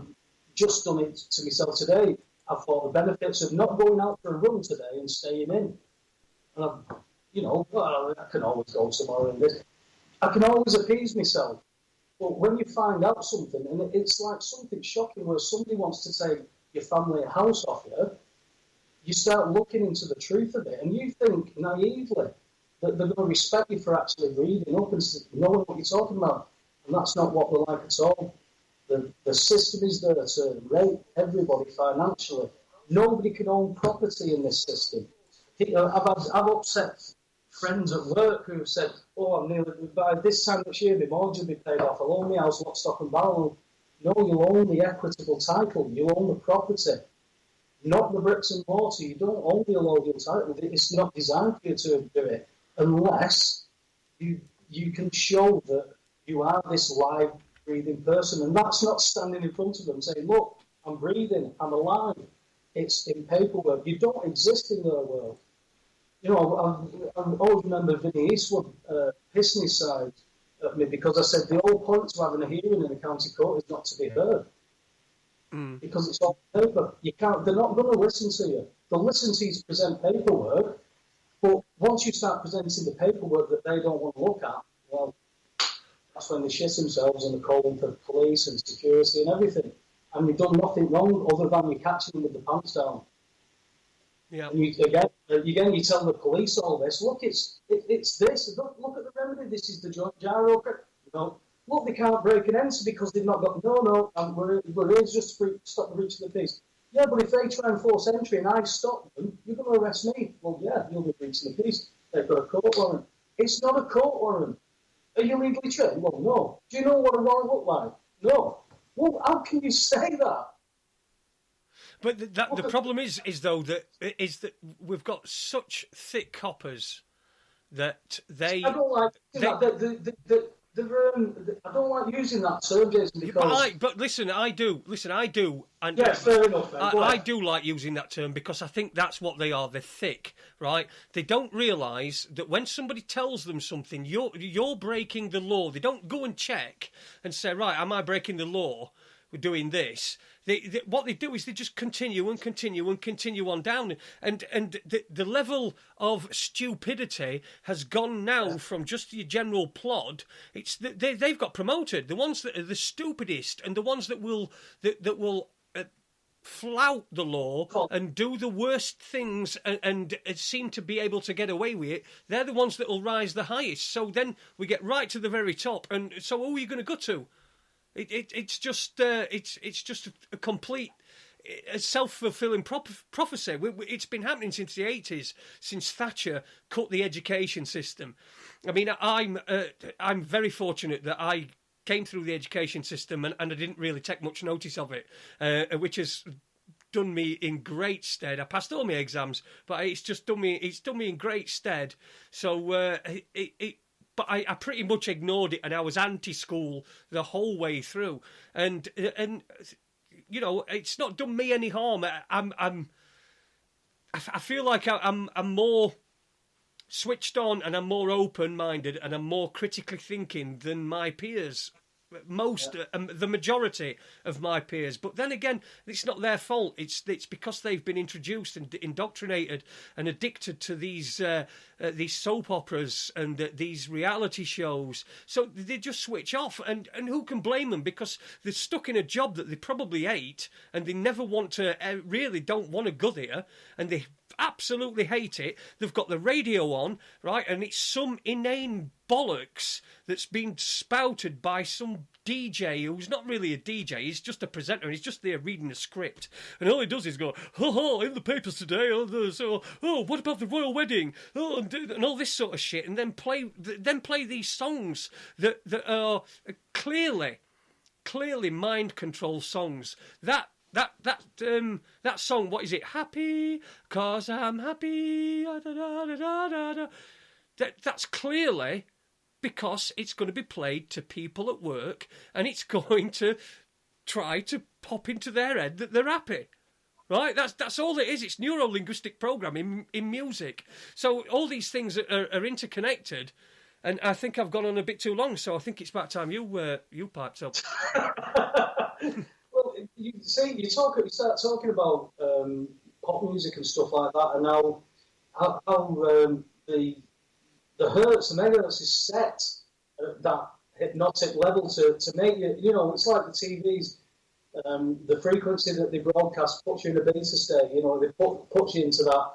just done it to myself today. I've thought the benefits of not going out for a run today and staying in. And I've, well, I can always go tomorrow and this. I can always appease myself. But when you find out something, and it's like something shocking where somebody wants to take your family a house off you, you start looking into the truth of it, and you think naively that they're going to respect you for actually reading up and knowing what you're talking about. And that's not what they're like at all. The system is there to rape everybody financially. Nobody can own property in this system. I've upset friends at work who have said, oh, I'm nearly, by this time next year, my mortgage will be paid off. I'll own my house, lock, stock and barrel. No, you'll own the equitable title. You'll own the property, not the bricks and mortar. You don't own the allodial title. It's not designed for you to do it unless you can show that you are this live, breathing person. And that's not standing in front of them saying, look, I'm breathing, I'm alive. It's in paperwork. You don't exist in their world. You know, I always remember Vinnie Eastwood hissing his side at me because I said the whole point to having a hearing in a county court is not to be heard. Because it's all paper. They're not going to listen to you. They'll listen to you to present paperwork, but once you start presenting the paperwork that they don't want to look at, well, that's when they shit themselves and they're calling for police and security and everything. And you've done nothing wrong other than you catching them with the pants down. Yeah. And you tell the police all this. Look, it's this. Look at the remedy. This is the joint gyro. Look, they can't break an enter because they've not got. We're here just to stop the breach of the peace. Yeah, but if they try and force entry and I stop them, you're going to arrest me. Well, yeah, you'll be breaching the peace. They've got a court warrant. It's not a court warrant. Are you legally trained? Well, no. Do you know what a warrant looks like? No. Well, how can you say that? But the problem is though that we've got such thick coppers that they. I don't like I don't like using that term, Jason. Because but listen, I do, and yeah, fair enough. I do like using that term because I think that's what they are. They're thick, right? They don't realise that when somebody tells them something, you're breaking the law. They don't go and check and say, right, am I breaking the law? We're doing this. What they do is they just continue and continue and continue on down, and the level of stupidity has gone now from just your general plod. It's they've got promoted. The ones that are the stupidest and the ones that will flout the law and do the worst things and seem to be able to get away with it. They're the ones that will rise the highest. So then we get right to the very top, and so who are you going to go to? It's just a complete self-fulfilling prophecy. It's been happening since the 80s, since Thatcher cut the education system. I mean, I'm very fortunate that I came through the education system and I didn't really take much notice of it, which has done me in great stead. I passed all my exams, but it's done me in great stead. So But I pretty much ignored it, and I was anti-school the whole way through. And you know, it's not done me any harm. I feel like I'm more switched on, and I'm more open-minded, and I'm more critically thinking than my peers the majority of my peers. But then again, it's not their fault. It's because they've been introduced and indoctrinated and addicted to these soap operas and these reality shows. So they just switch off, and who can blame them? Because they're stuck in a job that they probably hate, and they never want to, really don't want to go there, and they absolutely hate it. They've got the radio on, right, and it's some inane bollocks that's been spouted by some DJ who's not really a DJ, he's just a presenter, and he's just there reading a script, and all he does is go, in the papers today, what about the royal wedding, and all this sort of shit, and then play these songs that are clearly mind control songs. That song, what is it? Happy, 'cause I'm happy. Da, da, da, da, da, da. That's clearly because it's going to be played to people at work, and it's going to try to pop into their head that they're happy. Right? That's all it is. It's neuro-linguistic programming in music. So all these things are interconnected. And I think I've gone on a bit too long, so I think it's about time you piped up. Well, you start talking about pop music and stuff like that, and how the hertz, the megahertz is set at that hypnotic level to make you, it's like the TVs, the frequency that they broadcast puts you in a beta state. They put you into that.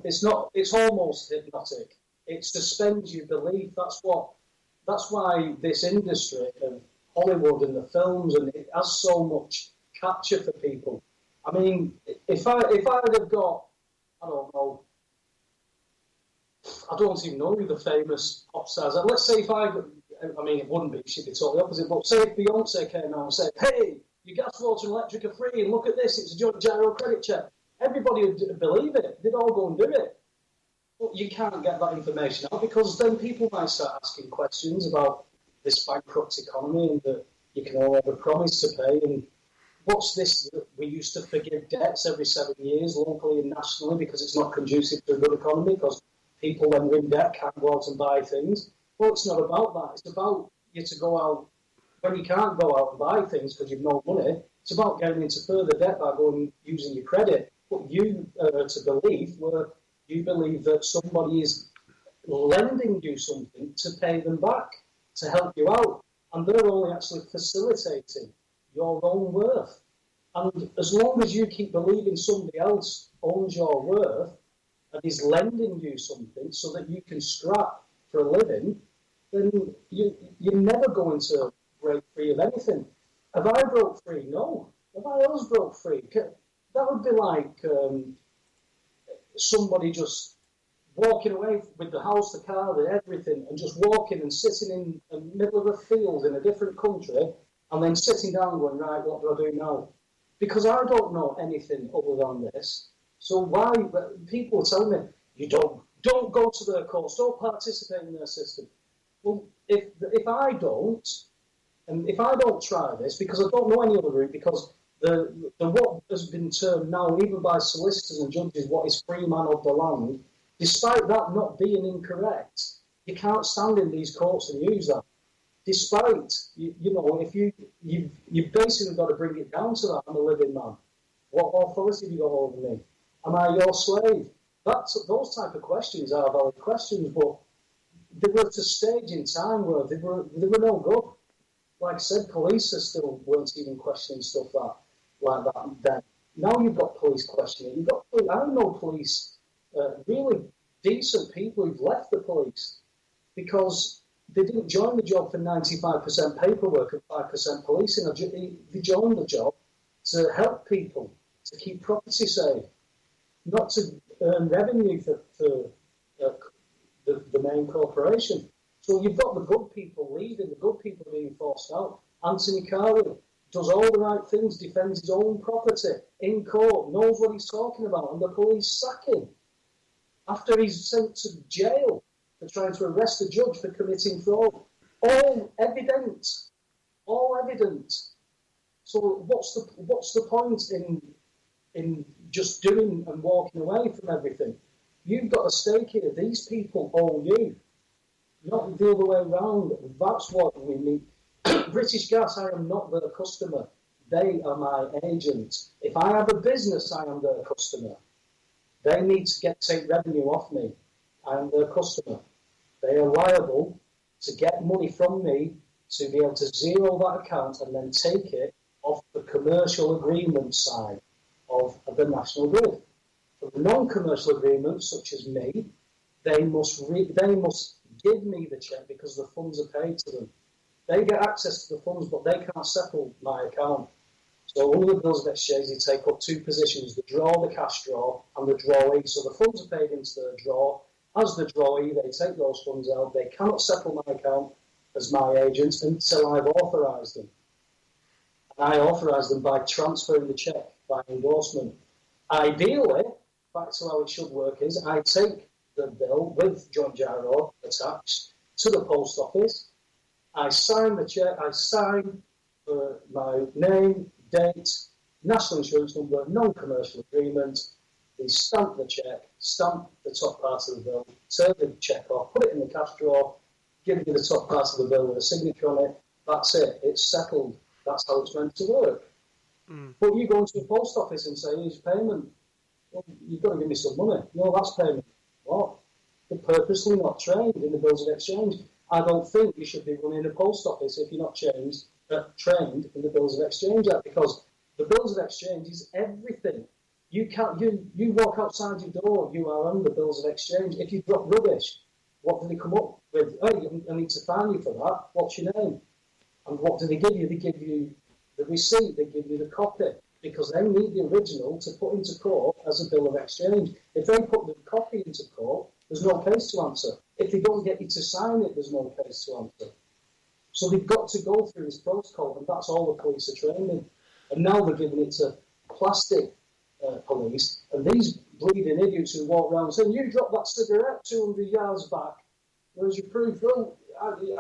It's almost hypnotic. It suspends your belief. That's why this industry of Hollywood and the films, and it has so much capture for people. I mean, if I'd have got, I don't know, I don't even know who the famous pop stars are. Let's say it wouldn't be, she'd be totally opposite, but say if Beyonce came out and said, hey, your gas, water and electric are free, and look at this, it's a joint gyro credit check. Everybody would believe it. They'd all go and do it. But you can't get that information out, because then people might start asking questions about this bankrupt economy, and that you can only ever promise to pay, and what's this that we used to forgive debts every 7 years locally and nationally because it's not conducive to a good economy, because people when they're in debt can't go out and buy things. Well, it's not about that. It's about you to go out when you can't go out and buy things because you've no money. It's about getting into further debt by using your credit. What you believe that somebody is lending you something to pay them back, to help you out, and they're only actually facilitating your own worth. And as long as you keep believing somebody else owns your worth and is lending you something so that you can scrap for a living, then you're never going to break free of anything. Have I broke free? No. Have I always broke free? That would be like somebody just walking away with the house, the car, the everything, and just walking and sitting in the middle of a field in a different country, and then sitting down and going, right, what do I do now? Because I don't know anything other than this. So why? People tell me, you don't go to their course, don't participate in their system. Well, if I don't, and if I don't try this, because I don't know any other route, because the what has been termed now, even by solicitors and judges, what is free man of the land, despite that not being incorrect, you can't stand in these courts and use that. Despite, if you've basically got to bring it down to that, I'm a living man. What authority have you got over me? Am I your slave? Those type of questions are valid questions, but they were at a stage in time where they were no good. Like I said, police weren't even questioning stuff like that then. Now you've got police questioning. I know police, really decent people who've left the police because they didn't join the job for 95% paperwork and 5% policing. They joined the job to help people, to keep property safe, not to earn revenue for the main corporation. So you've got the good people leaving, the good people being forced out. Anthony Carlin does all the right things, defends his own property in court, knows what he's talking about, and the police sack him after he's sent to jail for trying to arrest a judge for committing fraud. All evident. So what's the point in just doing and walking away from everything? You've got a stake here. These people owe you. not the other way around. That's what we need. British Gas, I am not their customer. They are my agent. If I have a business, I am their customer. They need to take revenue off me. I am their customer. They are liable to get money from me to be able to zero that account and then take it off the commercial agreement side of the national grid. For the non-commercial agreements, such as me, they must give me the cheque because the funds are paid to them. They get access to the funds, but they can't settle my account. So under the bills of exchange, they take up two positions: the draw, the cash draw, and the drawee. So the funds are paid into the draw. As the drawee, they take those funds out. They cannot settle my account as my agent until I've authorised them. And I authorise them by transferring the cheque by endorsement. Ideally, back to how it should work is I take the bill with John Gyro attached to the post office. I sign the cheque. I sign my name, date, national insurance number, non-commercial agreement. They stamp the cheque, stamp the top part of the bill, turn the cheque off, put it in the cash drawer, give you the top part of the bill with a signature on it. That's it. It's settled. That's how it's meant to work. But you go into the post office and say, here's payment. Well, you've got to give me some money. No, that's payment. What? They're purposely not trained in the bills of exchange. I don't think you should be running a post office if you're not trained in the bills of exchange Act, because the bills of exchange is everything. You can't. You walk outside your door, you are on the bills of exchange. If you drop rubbish, what do they come up with? Hey, I need to fine you for that. What's your name? And what do they give you? They give you the receipt. They give you the copy, because they need the original to put into court as a bill of exchange. If they put the copy into court, there's no case to answer. If they don't get you to sign it, there's no case to answer. So they've got to go through this protocol, and that's all the police are trained in. And now they're giving it to plastic police, and these bleeding idiots who walk around saying, you dropped that cigarette 200 yards back, where's your proof? Well,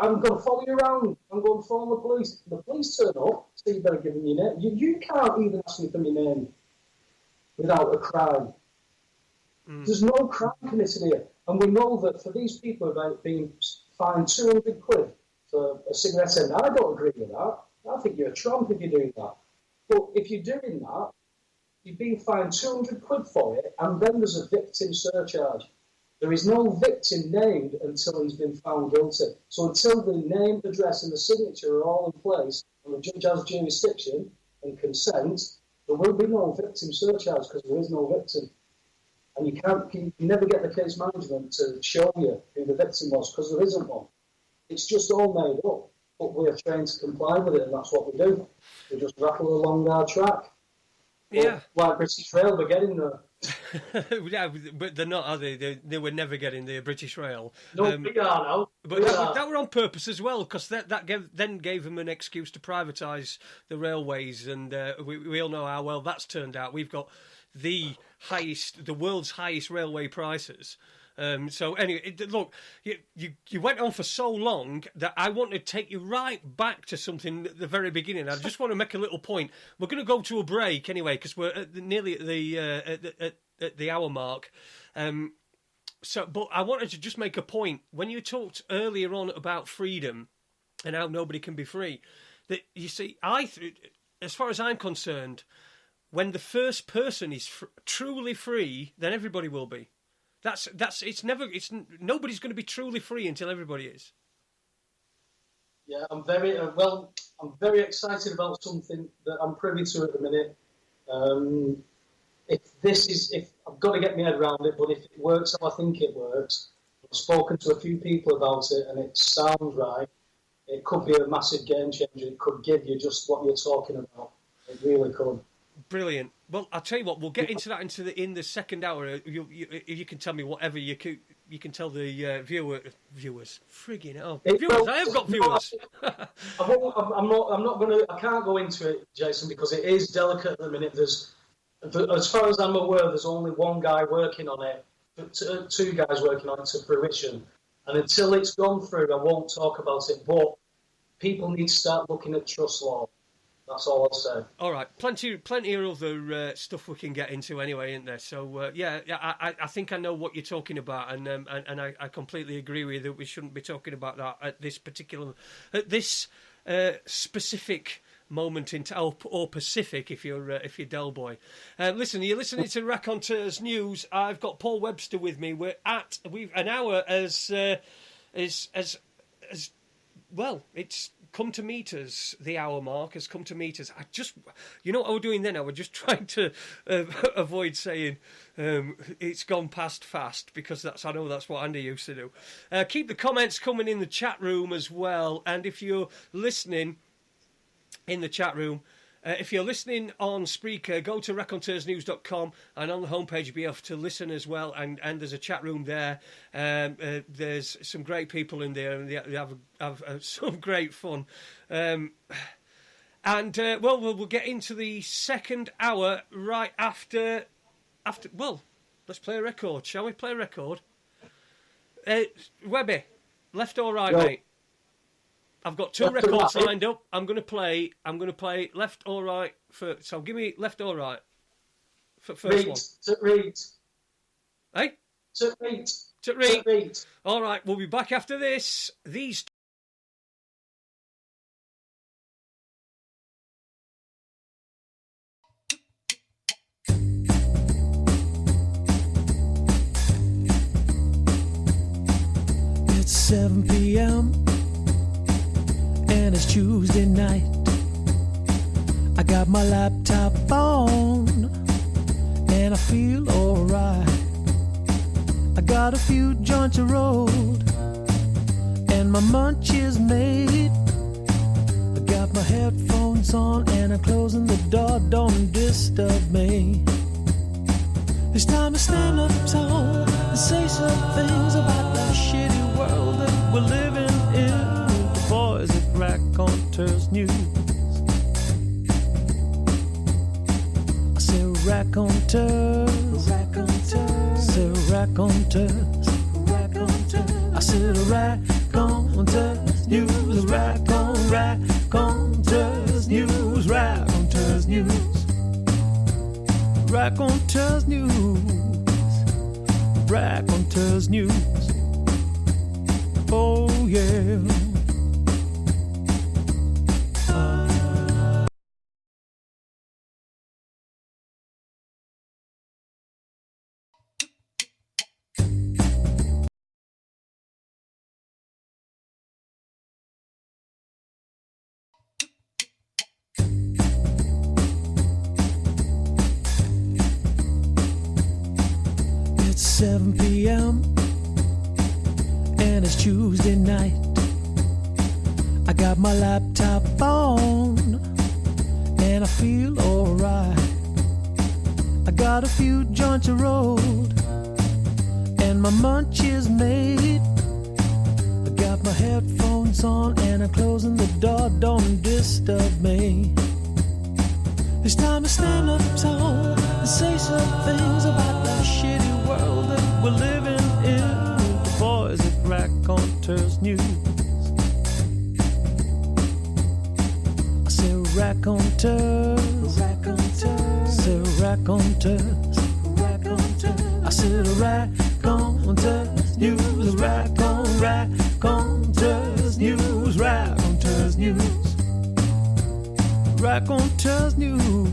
I'm going to follow you around. I'm going to phone the police. The police turn up, so you better give them your name. You can't even ask me for my name without a crime. There's no crime committed here. And we know that for these people about being fined 200 quid for a cigarette end, I don't agree with that. I think you're a tramp if you do that. But if you're doing that, you're being fined 200 quid for it, and then there's a victim surcharge. There is no victim named until he's been found guilty. So until the name, address, and the signature are all in place, and the judge has jurisdiction and consent, there will be no victim surcharge because there is no victim. And you never get the case management to show you who the victim was because there isn't one. It's just all made up, but we're trained to comply with it, and that's what we do. We just rattle along our track. Yeah. Like British Rail, we're getting there. Yeah, but they're not, are they? They were never getting the British Rail. No, we are now. But that were on purpose as well, because that gave them an excuse to privatise the railways, and we all know how well that's turned out. We've got the world's highest railway prices. So anyway, look, you went on for so long that I want to take you right back to something at the very beginning. I just want to make a little point. We're going to go to a break anyway because we're nearly at the hour mark. But I wanted to just make a point. When you talked earlier on about freedom and how nobody can be free, that you see, as far as I'm concerned, when the first person is truly free, then everybody will be. Nobody's going to be truly free until everybody is. Yeah, I'm very excited about something that I'm privy to at the minute. If I've got to get my head around it, but if it works how I think it works, I've spoken to a few people about it, and it sounds right. It could be a massive game changer. It could give you just what you're talking about. It really could. Brilliant. Well, I'll tell you what. We'll get into that in the second hour. You can tell me whatever you can tell the viewers. Frigging hell, viewers! I have got viewers. I'm not going to. I can't go into it, Jason, because it is delicate at the minute. As far as I'm aware, there's only one guy working on it. Two guys working on it to fruition, and until it's gone through, I won't talk about it. But people need to start looking at trust law. That's all I'll say. All right, plenty of other stuff we can get into anyway, isn't there? So I think I know what you're talking about, and I completely agree with you that we shouldn't be talking about that at this specific moment in time, or Pacific if you're Del Boy. Listen, you're listening to Raconteurs News. I've got Paul Webster with me. We've an hour as well. It's come to meet us. The hour mark has come to meet us. You know what I was doing then? I was just trying to avoid saying it's gone past fast, because I know that's what Andy used to do. Keep the comments coming in the chat room as well. And if you're listening in the chat room, if you're listening on Spreaker, go to raconteursnews.com, and on the homepage you'll be able to listen as well, and there's a chat room there. There's some great people in there, and they have some great fun. We'll get into the second hour right after. Well, let's play a record, shall we? Play a record. Webby, left or right, mate? I've got two records lined up. I'm going to play left or right first. So give me left or right for first one. Read. Hey? To read. To read. All right, we'll be back after this. These. It's 7 p.m. and it's Tuesday night. I got my laptop on and I feel alright. I got a few joints to roll and my munch is made. I got my headphones on and I'm closing the door. Don't disturb me. It's time to stand up tall and say some things about the shitty world that we're living in. The boys at Raconteurs News. I say Raconteurs, say Raconteurs, I said Raconteurs News, Raconteurs News, Raconteurs News. Raconteurs News, Raconteurs News. Oh yeah. It's 7 p.m. and it's Tuesday night. I got my laptop on and I feel alright. I got a few joints to roll and my munch is made. I got my headphones on and I'm closing the door. Don't disturb me. It's time to stand up tall and say some things about the shitty world that we're living in. The boys at Raconteurs News. I say Raconteurs, say Raconteurs, I said Raconteurs News, Raconteurs News, Raconteurs News. Raconteurs News,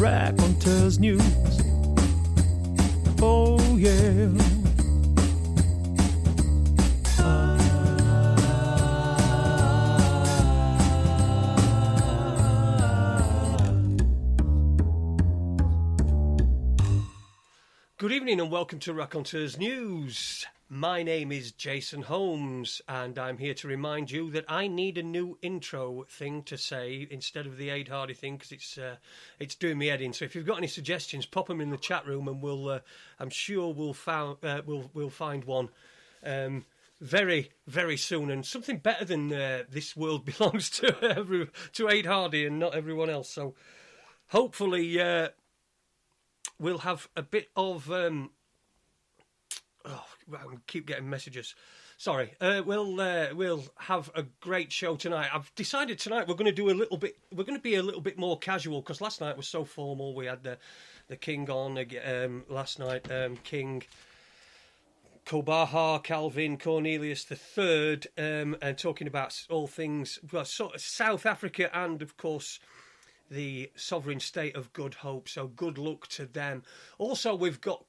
Raconteurs News. Oh yeah. Good evening and welcome to Raconteurs News. My name is Jason Holmes and I'm here to remind you that I need a new intro thing to say instead of the Aid Hardy thing, because it's doing me head in. So if you've got any suggestions, pop them in the chat room and I'm sure we'll find one very, very soon, and something better than This World Belongs to Aid Hardy and not everyone else. So hopefully we'll have a bit of keep getting messages. Sorry. We'll have a great show tonight. I've decided tonight we're going to do a little bit. We're going to be a little bit more casual because last night was so formal. We had the King on last night. King Kobaha, Calvin, Cornelius III, and talking about all things, well, sort of South Africa and, of course, the sovereign state of Good Hope. So good luck to them. Also, we've got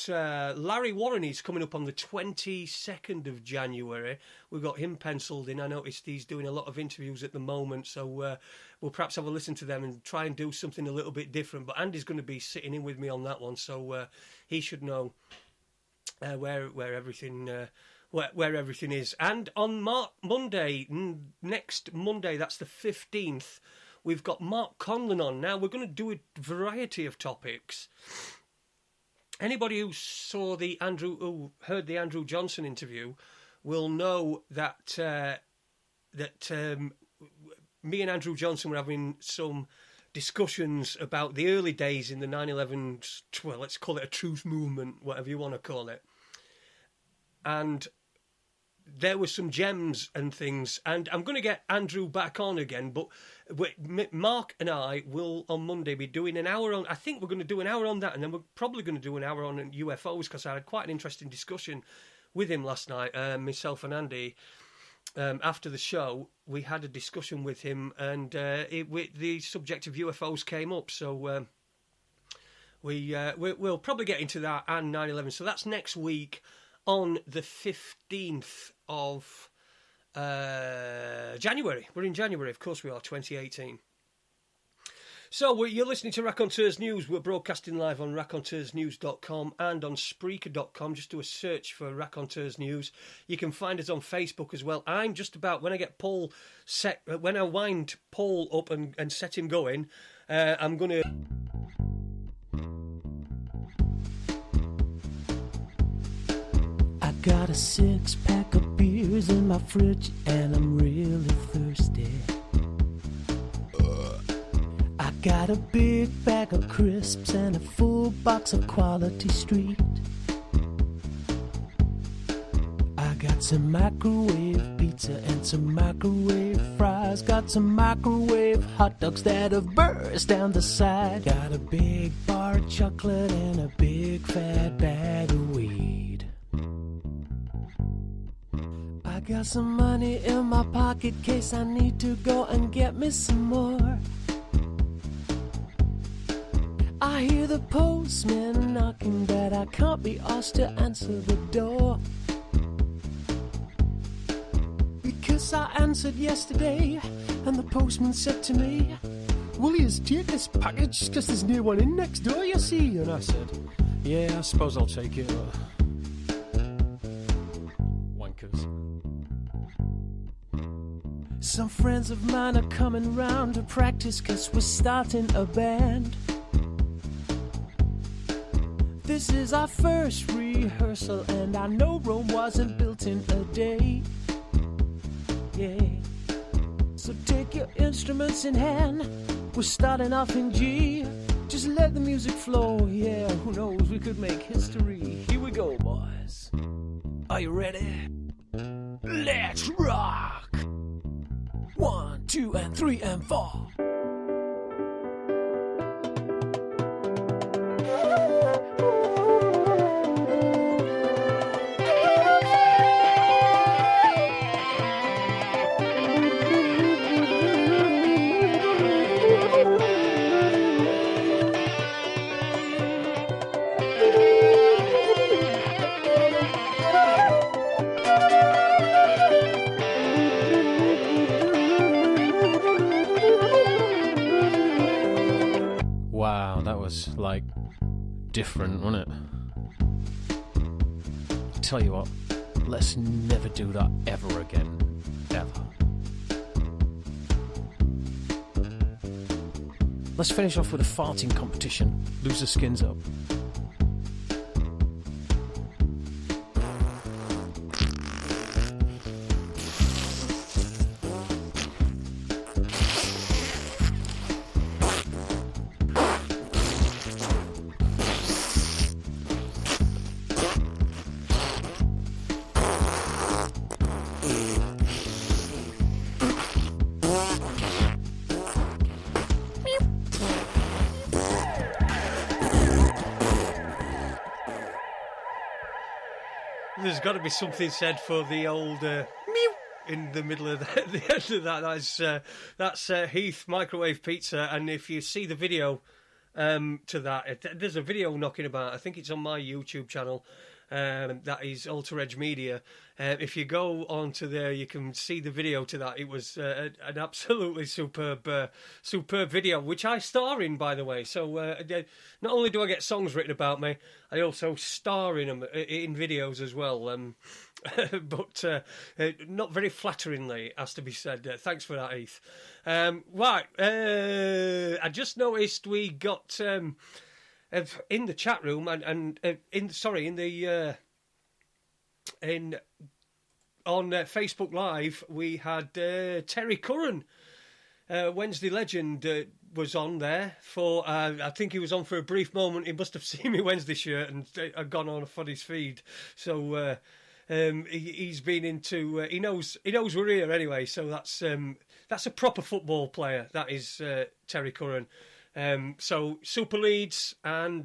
Larry Warren. He's coming up on the 22nd of January. We've got him penciled in. I noticed he's doing a lot of interviews at the moment, so we'll perhaps have a listen to them and try and do something a little bit different. But Andy's going to be sitting in with me on that one, so he should know where everything is. And on Monday, next Monday, that's the 15th, we've got Mark Conlon on. Now, we're going to do a variety of topics. Anybody who heard the Andrew Johnson interview will know that me and Andrew Johnson were having some discussions about the early days in the 9/11, well, let's call it a truth movement, whatever you want to call it. And there were some gems and things, and I'm going to get Andrew back on again, but Mark and I will on Monday be doing an hour on, I think we're going to do an hour on that, and then we're probably going to do an hour on UFOs, because I had quite an interesting discussion with him last night, myself and Andy. After the show, we had a discussion with him, and the subject of UFOs came up, so we'll probably get into that and 9/11. So that's next week on the 15th of January. We're in January, of course we are, 2018. So you're listening to Raconteurs News. We're broadcasting live on raconteursnews.com and on Spreaker.com. Just do a search for Raconteurs News. You can find us on Facebook as well. I'm just about, when I get Paul set, when I wind Paul up and set him going, I'm going to... I got a 6-pack of beers in my fridge and I'm really thirsty. I got a big bag of crisps and a full box of Quality Street. I got some microwave pizza and some microwave fries. Got some microwave hot dogs that have burst down the side. Got a big bar of chocolate and a big fat bag of weed. I got some money in my pocket in case I need to go and get me some more. I hear the postman knocking, but I can't be asked to answer the door, because I answered yesterday and the postman said to me, "Will you take this package because there's no one in next door, you see?" And I said, "Yeah, I suppose I'll take it." Wankers. Some friends of mine are coming round to practice because we're starting a band. This is our first rehearsal, and I know Rome wasn't built in a day. Yeah. So take your instruments in hand. We're starting off in G. Just let the music flow. Yeah, who knows? We could make history. Here we go, boys. Are you ready? Let's rock! 1, 2, and 3, and 4. Wow, that was, like, different, wasn't it? I'll tell you what, let's never do that ever again. Ever. Let's finish off with a farting competition. Loser skins up. There's got to be something said for the old meow in the middle of the end of that. That's Heath Microwave Pizza, and if you see the video to that, there's a video knocking about. I think it's on my YouTube channel. That is Alter Edge Media. If you go onto there, you can see the video to that. It was an absolutely superb video, which I star in, by the way. So not only do I get songs written about me, I also star in them in videos as well. But not very flatteringly, has to be said. Thanks for that, Heath. Right, I just noticed we got. In the chat room on Facebook Live, we had Terry Curran, Wednesday legend, was on there for. I think he was on for a brief moment. He must have seen me Wednesday shirt and had gone on his feed. So he's been into. He knows we're here anyway. So that's a proper football player. That is Terry Curran. So Super Leeds and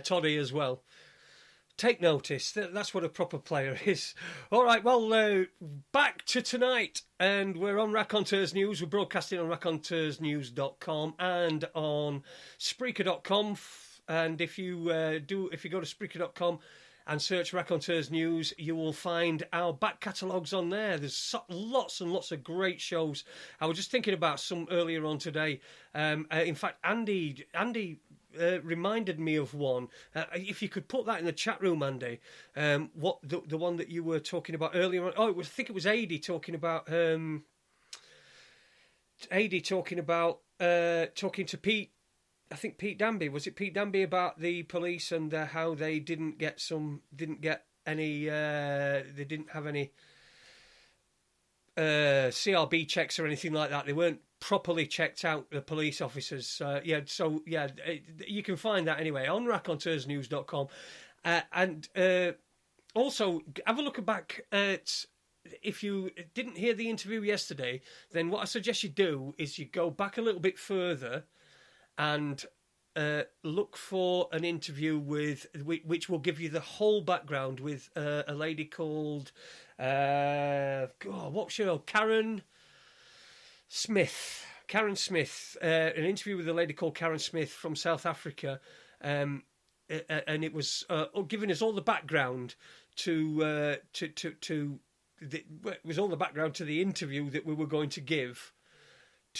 Toddy as well. Take notice. That's what a proper player is. All right, well, back to tonight. And we're on Raconteurs News. We're broadcasting on raconteursnews.com and on Spreaker.com. And if you go to Spreaker.com and search Raconteurs News, you will find our back catalogues on there. There's lots and lots of great shows. I was just thinking about some earlier on today. In fact, Andy reminded me of one. If you could put that in the chat room, Andy, what the one that you were talking about earlier on. Oh, I think it was Adi talking about talking to Pete. I think Pete Danby. Was it Pete Danby about the police and how they didn't have any CRB checks or anything like that. They weren't properly checked out, the police officers. You can find that anyway on raconteursnews.com. And also, have a look back at... If you didn't hear the interview yesterday, then what I suggest you do is you go back a little bit further and look for an interview which will give you the whole background with a lady called what's she called? Karen Smith. An interview with a lady called Karen Smith from South Africa, and it was giving us all the background it was all the background to the interview that we were going to give.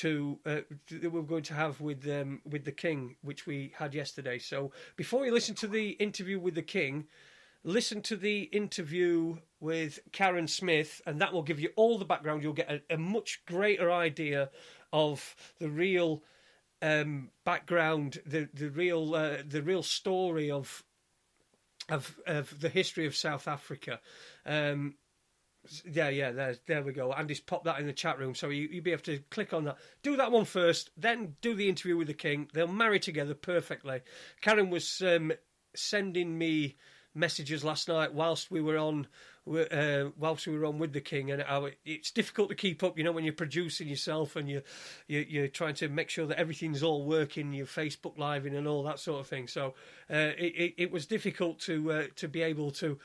That we're going to have with the King, which we had yesterday. So before you listen to the interview with the King, listen to the interview with Karen Smith, and that will give you all the background. You'll get a much greater idea of the real background, the real story of the history of South Africa. There we go. Andy's popped that in the chat room, so you'll be able to click on that. Do that one first, then do the interview with the King. They'll marry together perfectly. Karen was sending me messages last night whilst we were on with the King, and it's difficult to keep up, when you're producing yourself and you're trying to make sure that everything's all working, you're Facebook Living and all that sort of thing. So it was difficult to be able to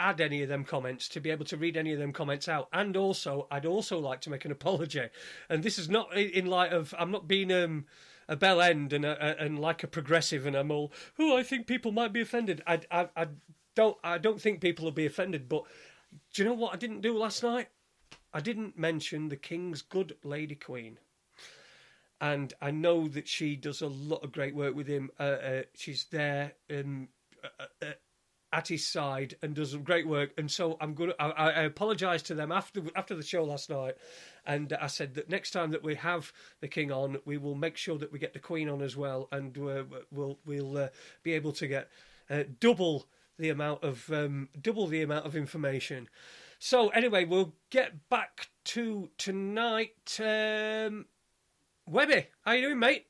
add any of them comments, to be able to read any of them comments out. And also, I'd also like to make an apology. And this is not in light of, I'm not being a bell end and like a progressive and I'm all, I think people might be offended. I don't think people will be offended. But do you know what I didn't do last night? I didn't mention the King's good lady Queen. And I know that she does a lot of great work with him. She's there at his side and does some great work, and so I apologised to them after the show last night, and I said that next time that we have the King on, we will make sure that we get the Queen on as well, and we'll be able to get double the amount of information. So anyway, we'll get back to tonight. Webby, how you doing, mate?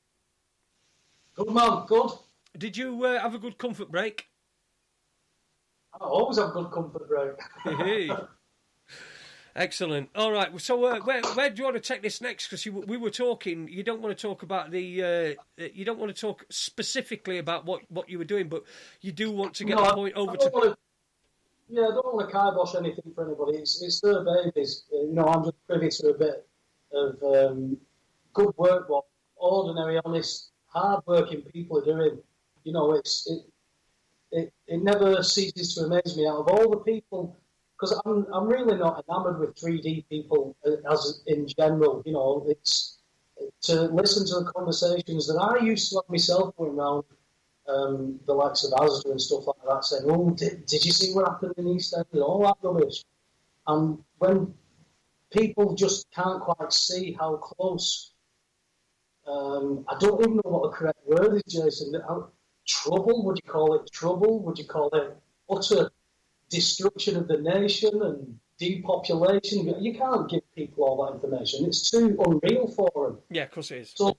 Good man, good. Did you have a good comfort break? I always have good comfort break. Hey. Excellent. All right. So where do you want to take this next? Because we were talking. You don't want to talk about you don't want to talk specifically about what you were doing, but you do want to get the point over to. I don't want to kibosh anything for anybody. It's their babies. I'm just privy to a bit of good work what ordinary, honest, hard-working people are doing. It never ceases to amaze me. Out of all the people, because I'm really not enamoured with 3D people as in general. It's to listen to the conversations that I used to have myself going around. The likes of Asda and stuff like that, saying, "Oh, did you see what happened in East End?" and all that rubbish. And when people just can't quite see how close, I don't even know what the correct word is, Jason. Trouble? Would you call it trouble? Would you call it utter destruction of the nation and depopulation? You can't give people all that information. It's too unreal for them. Yeah, of course it is. So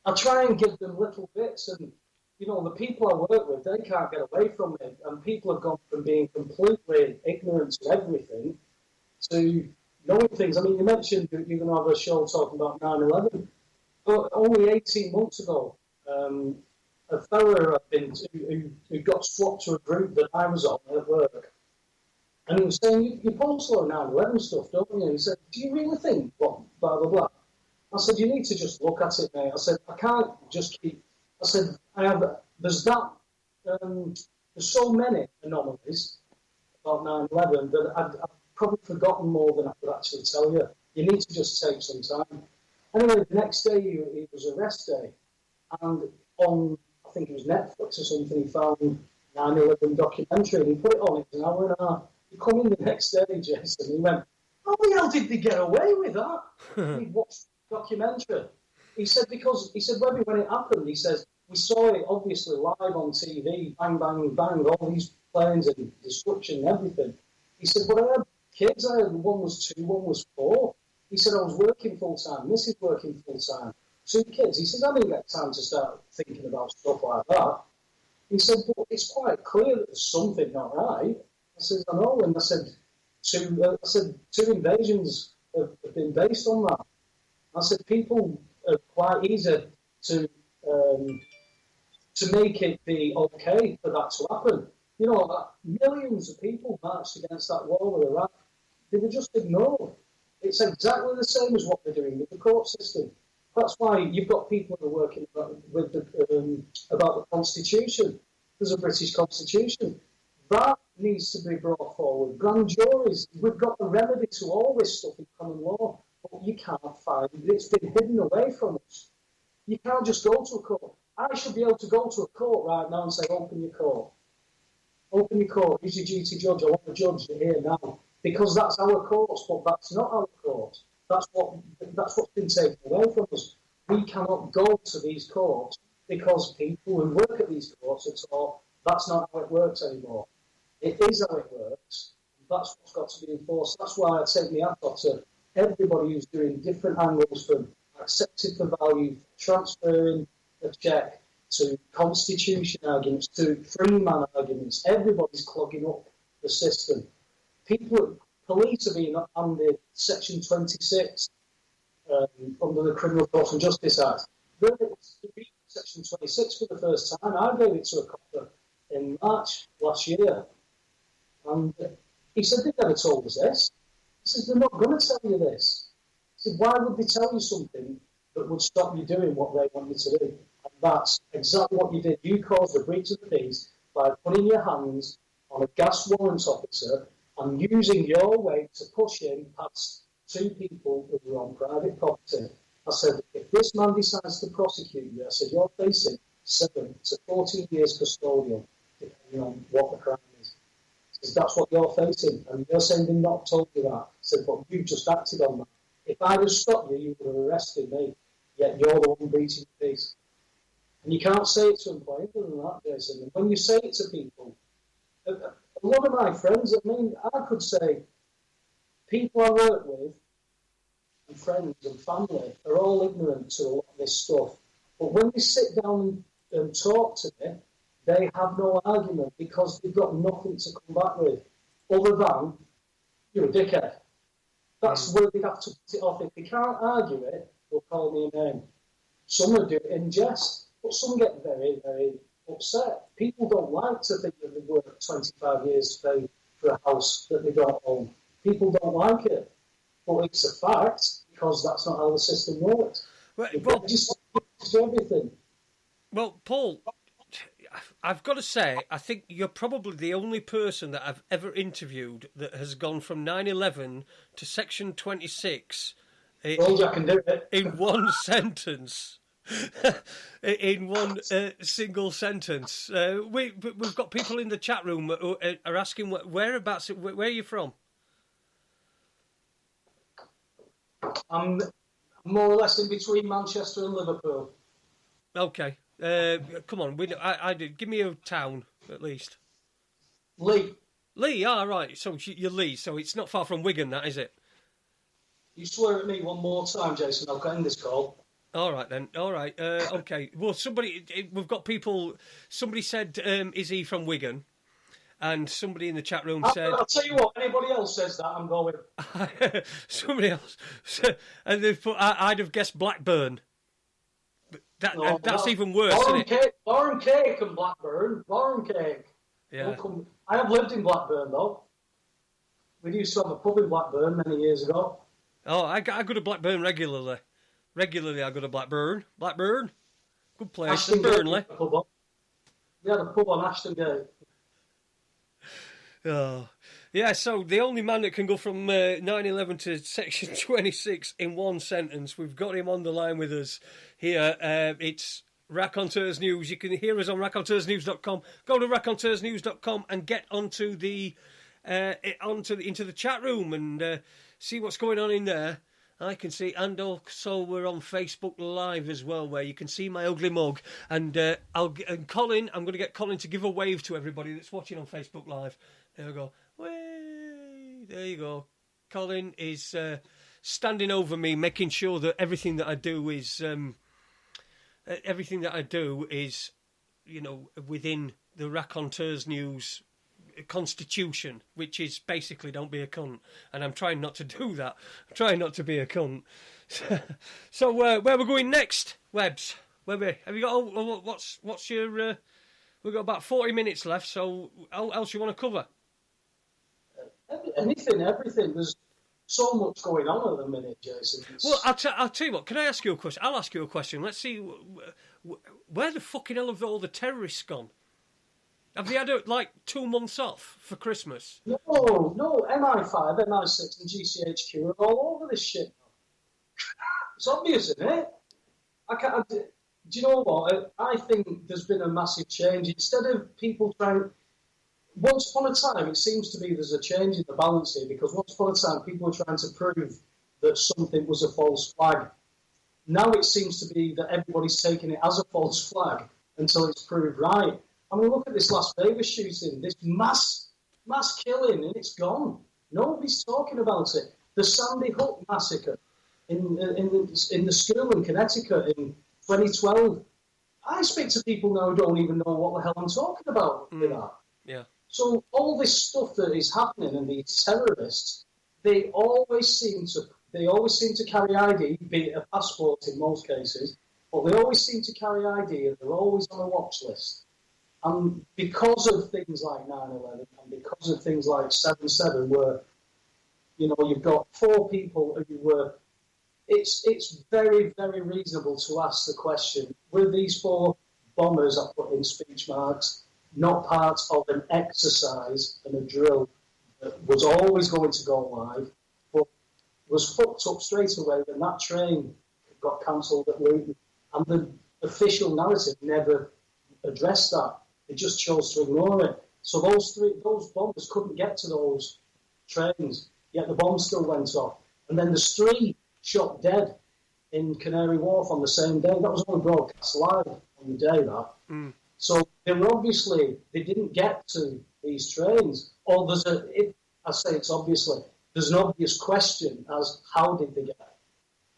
I try and give them little bits and. The people I work with, they can't get away from it. And people have gone from being completely ignorant to everything to knowing things. I mean, you mentioned you're going to have a show talking about 9/11. But only 18 months ago, a fella who got swapped to a group that I was on at work. And he was saying, you post a lot of 9/11 stuff, don't you? And he said, do you really think, blah, blah, blah. I said, you need to just look at it, mate. I said, I can't just keep... I said, there's so many anomalies about 9/11 that I've probably forgotten more than I could actually tell you. You need to just take some time. Anyway, the next day it was arrest day, and on, I think it was Netflix or something, he found 9/11 documentary, and he put it on. It was an hour and a half. He come in the next day, Jason, he went, how the hell did they get away with that? He watched the documentary. He said, Webby, when it happened, he says, we saw it obviously live on TV, bang, bang, bang, all these planes and destruction and everything. He said, but I had kids, one was 2, one was 4. He said, I was working full-time, Mrs. working full-time, 2 kids. He said, I didn't get time to start thinking about stuff like that. He said, but it's quite clear that there's something not right. I said, I know, and I said, 2 invasions have been based on that. I said, people are quite easy to make it be okay for that to happen. Millions of people marched against that war with Iraq. They were just ignored. It's exactly the same as what they're doing with the court system. That's why you've got people who are working about the Constitution. There's a British Constitution. That needs to be brought forward. Grand juries, we've got the remedy to all this stuff in common law, but you can't find it. It's been hidden away from us. You can't just go to a court. I should be able to go to a court right now and say, open your court. Open your court. Who's your duty judge? I want the judge here now. Because that's our courts, but that's not our courts. That's what's been taken away from us. We cannot go to these courts because people who work at these courts are taught that's not how it works anymore. It is how it works. That's what's got to be enforced. That's why I take my hat off to everybody who's doing different angles from accepted for value, transferring a check, to constitution arguments, to freeman arguments. Everybody's clogging up the system. Police are being under Section 26 under the Criminal Court and Justice Act. They're to read Section 26 for the first time. I gave it to a copper in March last year. And he said, they never told us this. He said, they're not going to tell you this. He said, why would they tell you something that would stop you doing what they want you to do? And that's exactly what you did. You caused a breach of the peace by putting your hands on a gas warrant officer and using your weight to push him past 2 people who were on private property. I said, if this man decides to prosecute you, I said, you're facing 7 to 14 years custodial, depending on what the crime is. I said, that's what you're facing. And you're saying they've not told you that. I said, but you just acted on that. If I'd have stopped you, you would have arrested me. Yet you're the one breaching the peace. And you can't say it to them plainer than that, Jason. And when you say it to people, a lot of my friends, I could say, people I work with, and friends and family, are all ignorant to a lot of this stuff. But when they sit down and talk to me, they have no argument because they've got nothing to come back with, other than, you're a dickhead. That's where they'd have to put it off. If they can't argue it, they'll call me a name. Some would do it in jest, but some get very, very upset. People don't like to think that they've worked 25 years to pay for a house that they don't own. People don't like it. But it's a fact, because that's not how the system works. Well, just do everything. Well, Paul, I've got to say, I think you're probably the only person that I've ever interviewed that has gone from 9/11 to Section 26 Told you I can do it. in one sentence. In one single sentence. We've got people in the chat room who are asking whereabouts, where are you from? I'm more or less in between Manchester and Liverpool. Okay. Come on. I did. Give me a town, at least. Lee. Lee, right. So you're Lee, so it's not far from Wigan, that, is it? You swear at me one more time, Jason, I'll end this call. All right, then. All right. Okay. Well, we've got people... Somebody said, is he from Wigan? And somebody in the chat room said... I'll tell you what, anybody else says that, I'm going. Somebody else said... And they've put, I'd have guessed Blackburn. But that's even worse, isn't it? Lauren Cake and Blackburn. Lauren Cake. Yeah. I have lived in Blackburn, though. We used to have a pub in Blackburn many years ago. Oh, I go to Blackburn regularly. Regularly, I go to Blackburn. Blackburn. Good place. Ashton Burnley. We had a pub on Ashton Gate. Oh. Yeah, so the only man that can go from 9/11 to Section 26 in one sentence, we've got him on the line with us here. It's Raconteurs News. You can hear us on raconteursnews.com. Go to raconteursnews.com and get into the chat room and see what's going on in there. I can see, and also we're on Facebook Live as well, where you can see my ugly mug. And Colin, I'm going to get Colin to give a wave to everybody that's watching on Facebook Live. There we go. Way, there you go. Colin is standing over me, making sure that everything that I do is, within the Raconteurs News constitution, which is basically don't be a cunt, and I'm trying not to do that. I'm trying not to be a cunt. So where we're going next, Webbs? Have you got? What's your? We've got about 40 minutes left. So how else you want to cover? Anything, everything. There's so much going on at the minute, Jason. Well, I'll tell you what. Can I ask you a question? I'll ask you a question. Let's see. Where the fucking hell have all the terrorists gone? Have they had 2 months off for Christmas? No. MI5, MI6 and GCHQ are all over this shit. It's obvious, isn't it? Do you know what? I think there's been a massive change. Instead of people trying... Once upon a time, it seems to be there's a change in the balance here, because once upon a time, people were trying to prove that something was a false flag. Now it seems to be that everybody's taking it as a false flag until it's proved right. I mean, look at this Las Vegas shooting, this mass killing, and it's gone. Nobody's talking about it. The Sandy Hook massacre in the school in Connecticut in 2012. I speak to people now who don't even know what the hell I'm talking about with that. Yeah. So all this stuff that is happening, and these terrorists, they always seem to carry ID, be it a passport in most cases, but they always seem to carry ID, and they're always on a watch list. And because of things like 9/11 and because of things like 7/7, where you've got 4 people who were, it's very, very reasonable to ask the question: were these 4 bombers, I put in speech marks, not part of an exercise and a drill that was always going to go live, but was fucked up straight away when that train got cancelled at Luton? And the official narrative never addressed that. They just chose to ignore it. So those bombers couldn't get to those trains, yet the bomb still went off. And then there's 3 shot dead in Canary Wharf on the same day. That was only broadcast live on the day, that. Mm. So they didn't get to these trains. Or it's obviously, there's an obvious question as how did they get it?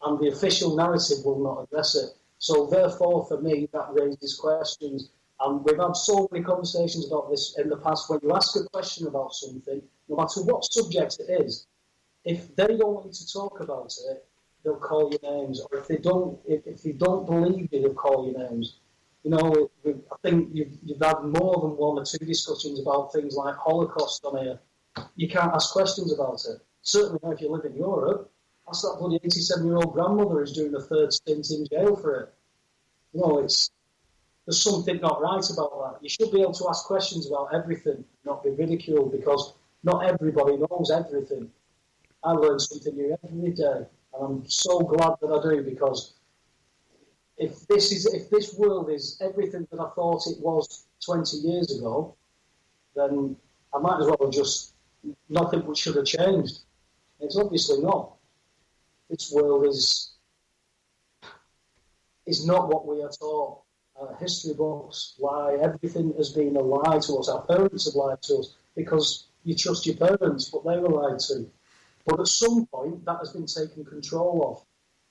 And the official narrative will not address it. So therefore, for me, that raises questions. And we've had so many conversations about this in the past. When you ask a question about something, no matter what subject it is, if they don't want you to talk about it, they'll call you names. Or if they don't, if you don't believe you, they'll call you names. You know, I think you've had more than one or two discussions about things like Holocaust on here. You can't ask questions about it. Certainly if you live in Europe, ask that bloody 87-year-old grandmother who's doing a third stint in jail for it. You know, there's something not right about that. You should be able to ask questions about everything, not be ridiculed, because not everybody knows everything. I learn something new every day, and I'm so glad that I do, because if this world is everything that I thought it was 20 years ago, then I might as well have just nothing should have changed. It's obviously not. This world is not what we are taught. History books lie. Everything has been a lie to us. Our parents have lied to us because you trust your parents, but they were lied to. But at some point, that has been taken control of.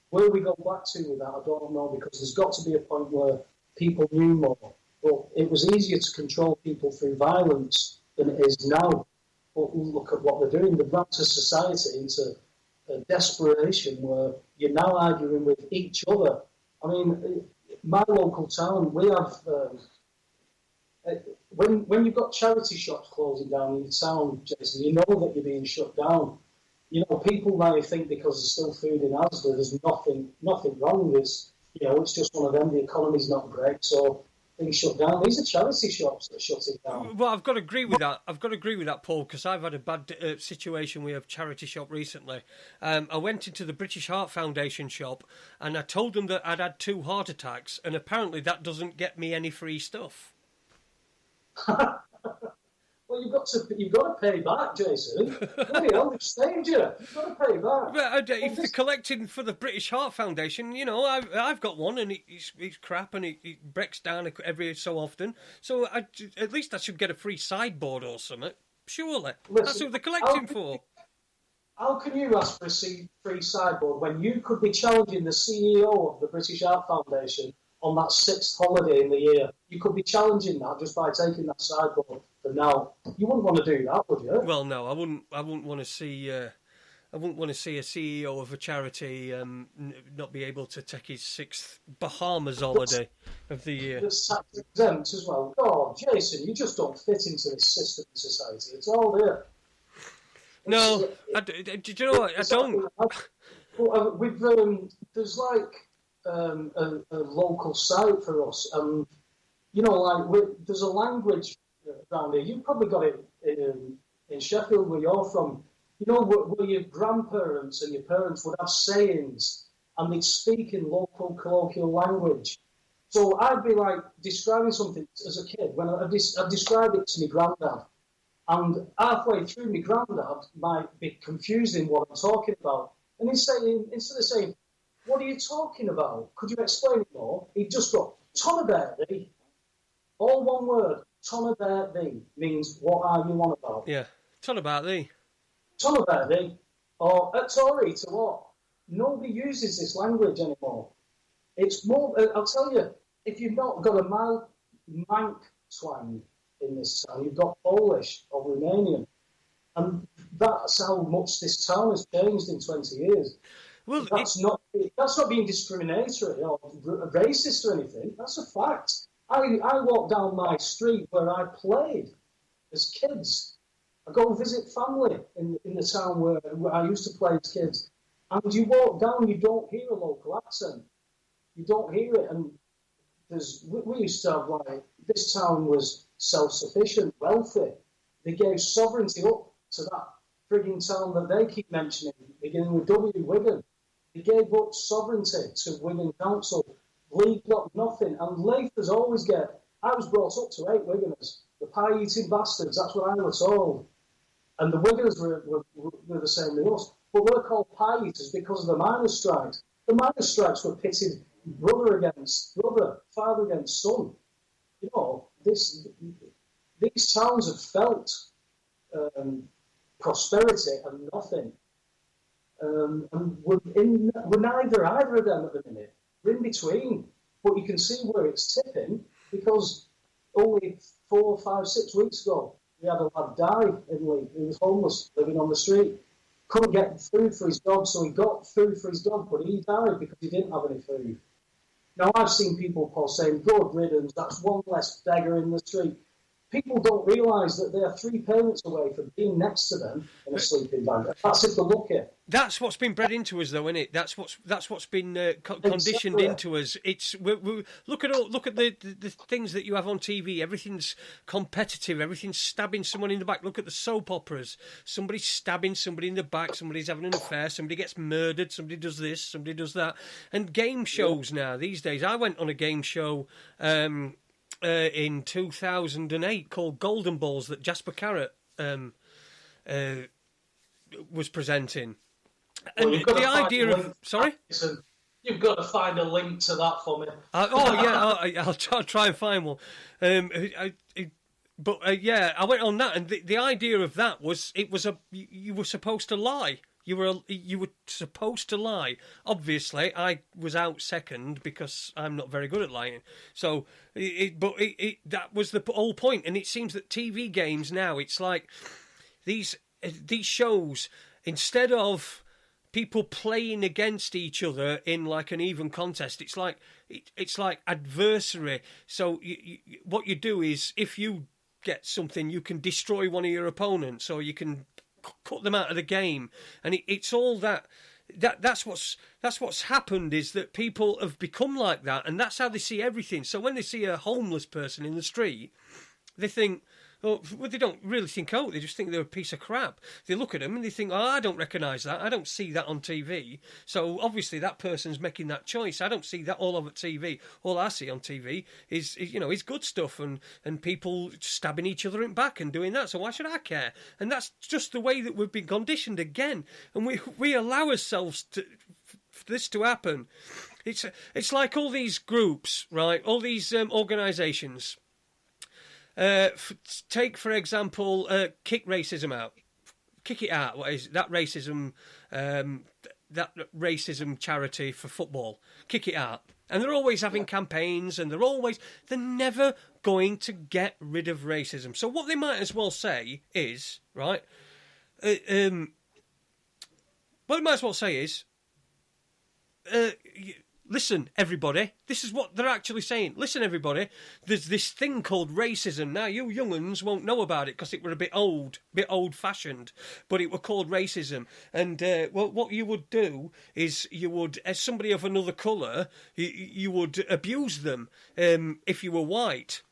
Where we go back to with that, I don't know, because there's got to be a point where people knew more. But it was easier to control people through violence than it is now. But look at what they're doing. They've wrapped a society into a desperation where you're now arguing with each other. I mean, my local town, we have... when you've got charity shops closing down in your town, Jason, you know that you're being shut down. You know, people may think because there's still food in Asda, there's nothing wrong. It's just one of them. The economy's not great, so things shut down. These are charity shops that shut it down. Well, I've got to agree with that. Paul, because I've had a bad situation with a charity shop recently. I went into the British Heart Foundation shop and I told them that I'd had 2 heart attacks, and apparently that doesn't get me any free stuff. Well, you've got to pay back, Jason. Bloody hell, they've saved you. You've got to pay back. But if they're collecting for the British Heart Foundation, you know, I've got one and it's crap and it breaks down every so often. So at least I should get a free sideboard or something. Surely. Listen, that's what they're collecting for. How can you ask for a free sideboard when you could be challenging the CEO of the British Heart Foundation on that 6th holiday in the year? You could be challenging that just by taking that sideboard. But now, you wouldn't want to do that, would you? Well, no, I wouldn't want to see. I wouldn't want to see a CEO of a charity not be able to take his 6th Bahamas holiday of the year. It's tax exempt as well. God, Jason, you just don't fit into this system in society. It's all there. No, do you know what? I don't. There's like a local site for us, and you know, like there's a language around here. You've probably got it in Sheffield, where you're from. You know, where your grandparents and your parents would have sayings, and they'd speak in local colloquial language. So I'd be like describing something as a kid when I'd describe it to my granddad, and halfway through, my granddad might be confusing what I'm talking about, and instead of saying, "What are you talking about? Could you explain it more?" He'd just go, "Tonabert, all one word. Tonabert means what are you on about?" Yeah, Tonabert thee. Tonabert, or at Tory to what? Nobody uses this language anymore. It's more, I'll tell you, if you've not got a Manc twang in this town, you've got Polish or Romanian. And that's how much this town has changed in 20 years. Well, that's not being discriminatory or racist or anything. That's a fact. I walk down my street where I played as kids. I go and visit family in the town where I used to play as kids. And you walk down, you don't hear a local accent. You don't hear it. And we used to have, like, this town was self-sufficient, wealthy. They gave sovereignty up to that frigging town that they keep mentioning, beginning with W, Wigan. They gave up sovereignty to Wigan Council. League got nothing. And Lathers always get... I was brought up to 8 Wiganers. The pie-eating bastards, that's what I was told. And the Wiganers were the same with us. But we're called pie-eaters because of the miners' strikes. The miners' strikes were pitted brother against brother, father against son. You know, these towns have felt prosperity and nothing. And we're neither either of them at the minute. We're in between. But you can see where it's tipping because only 4, 5, 6 weeks ago, we had a lad die in Leigh. He was homeless, living on the street. couldn't get food for his dog, so he got food for his dog, but he died because he didn't have any food. Now, I've seen people, Paul, saying, good riddance, that's one less beggar in the street. People don't realise that they are 3 parents away from being next to them in a sleeping bag. That's if they're lucky. That's what's been bred into us, though, isn't it? That's what's been conditioned into us. It's look at the things that you have on TV. Everything's competitive. Everything's stabbing someone in the back. Look at the soap operas. Somebody's stabbing somebody in the back. Somebody's having an affair. Somebody gets murdered. Somebody does this. Somebody does that. And game shows now these days. I went on a game show. In 2008 called Golden Balls that Jasper Carrot was presenting. And the idea of... Sorry? You've got to find a link to that for me. I'll try and find one. I went on that, and the idea of that was you were supposed to lie. You were supposed to lie. Obviously, I was out second because I'm not very good at lying. So, that was the whole point. And it seems that TV games now, it's like these shows, instead of people playing against each other in like an even contest, it's like adversary. So what you do is, if you get something, you can destroy one of your opponents, or you can cut them out of the game, and it's all that's what's happened, is that people have become like that, and that's how they see everything. So when they see a homeless person in the street, they think, well, they don't really think, they just think they're a piece of crap. They look at them and they think, I don't recognise that. I don't see that on TV. So obviously that person's making that choice. I don't see that all over TV. All I see on TV is good stuff and people stabbing each other in the back and doing that. So why should I care? And that's just the way that we've been conditioned again. And we allow ourselves for this to happen. It's like all these groups, right? All these organisations. Take, for example, kick racism out. Kick it out. What is that racism? That racism charity for football. Kick it out. And they're always having campaigns, and they're never going to get rid of racism. So what they might as well say is, right? What they might as well say is, listen, everybody, this is what they're actually saying. Listen, everybody, there's this thing called racism. Now, you young uns won't know about it because it were a bit old-fashioned, but it were called racism. And what you would do is you would, as somebody of another colour, you would abuse them if you were white,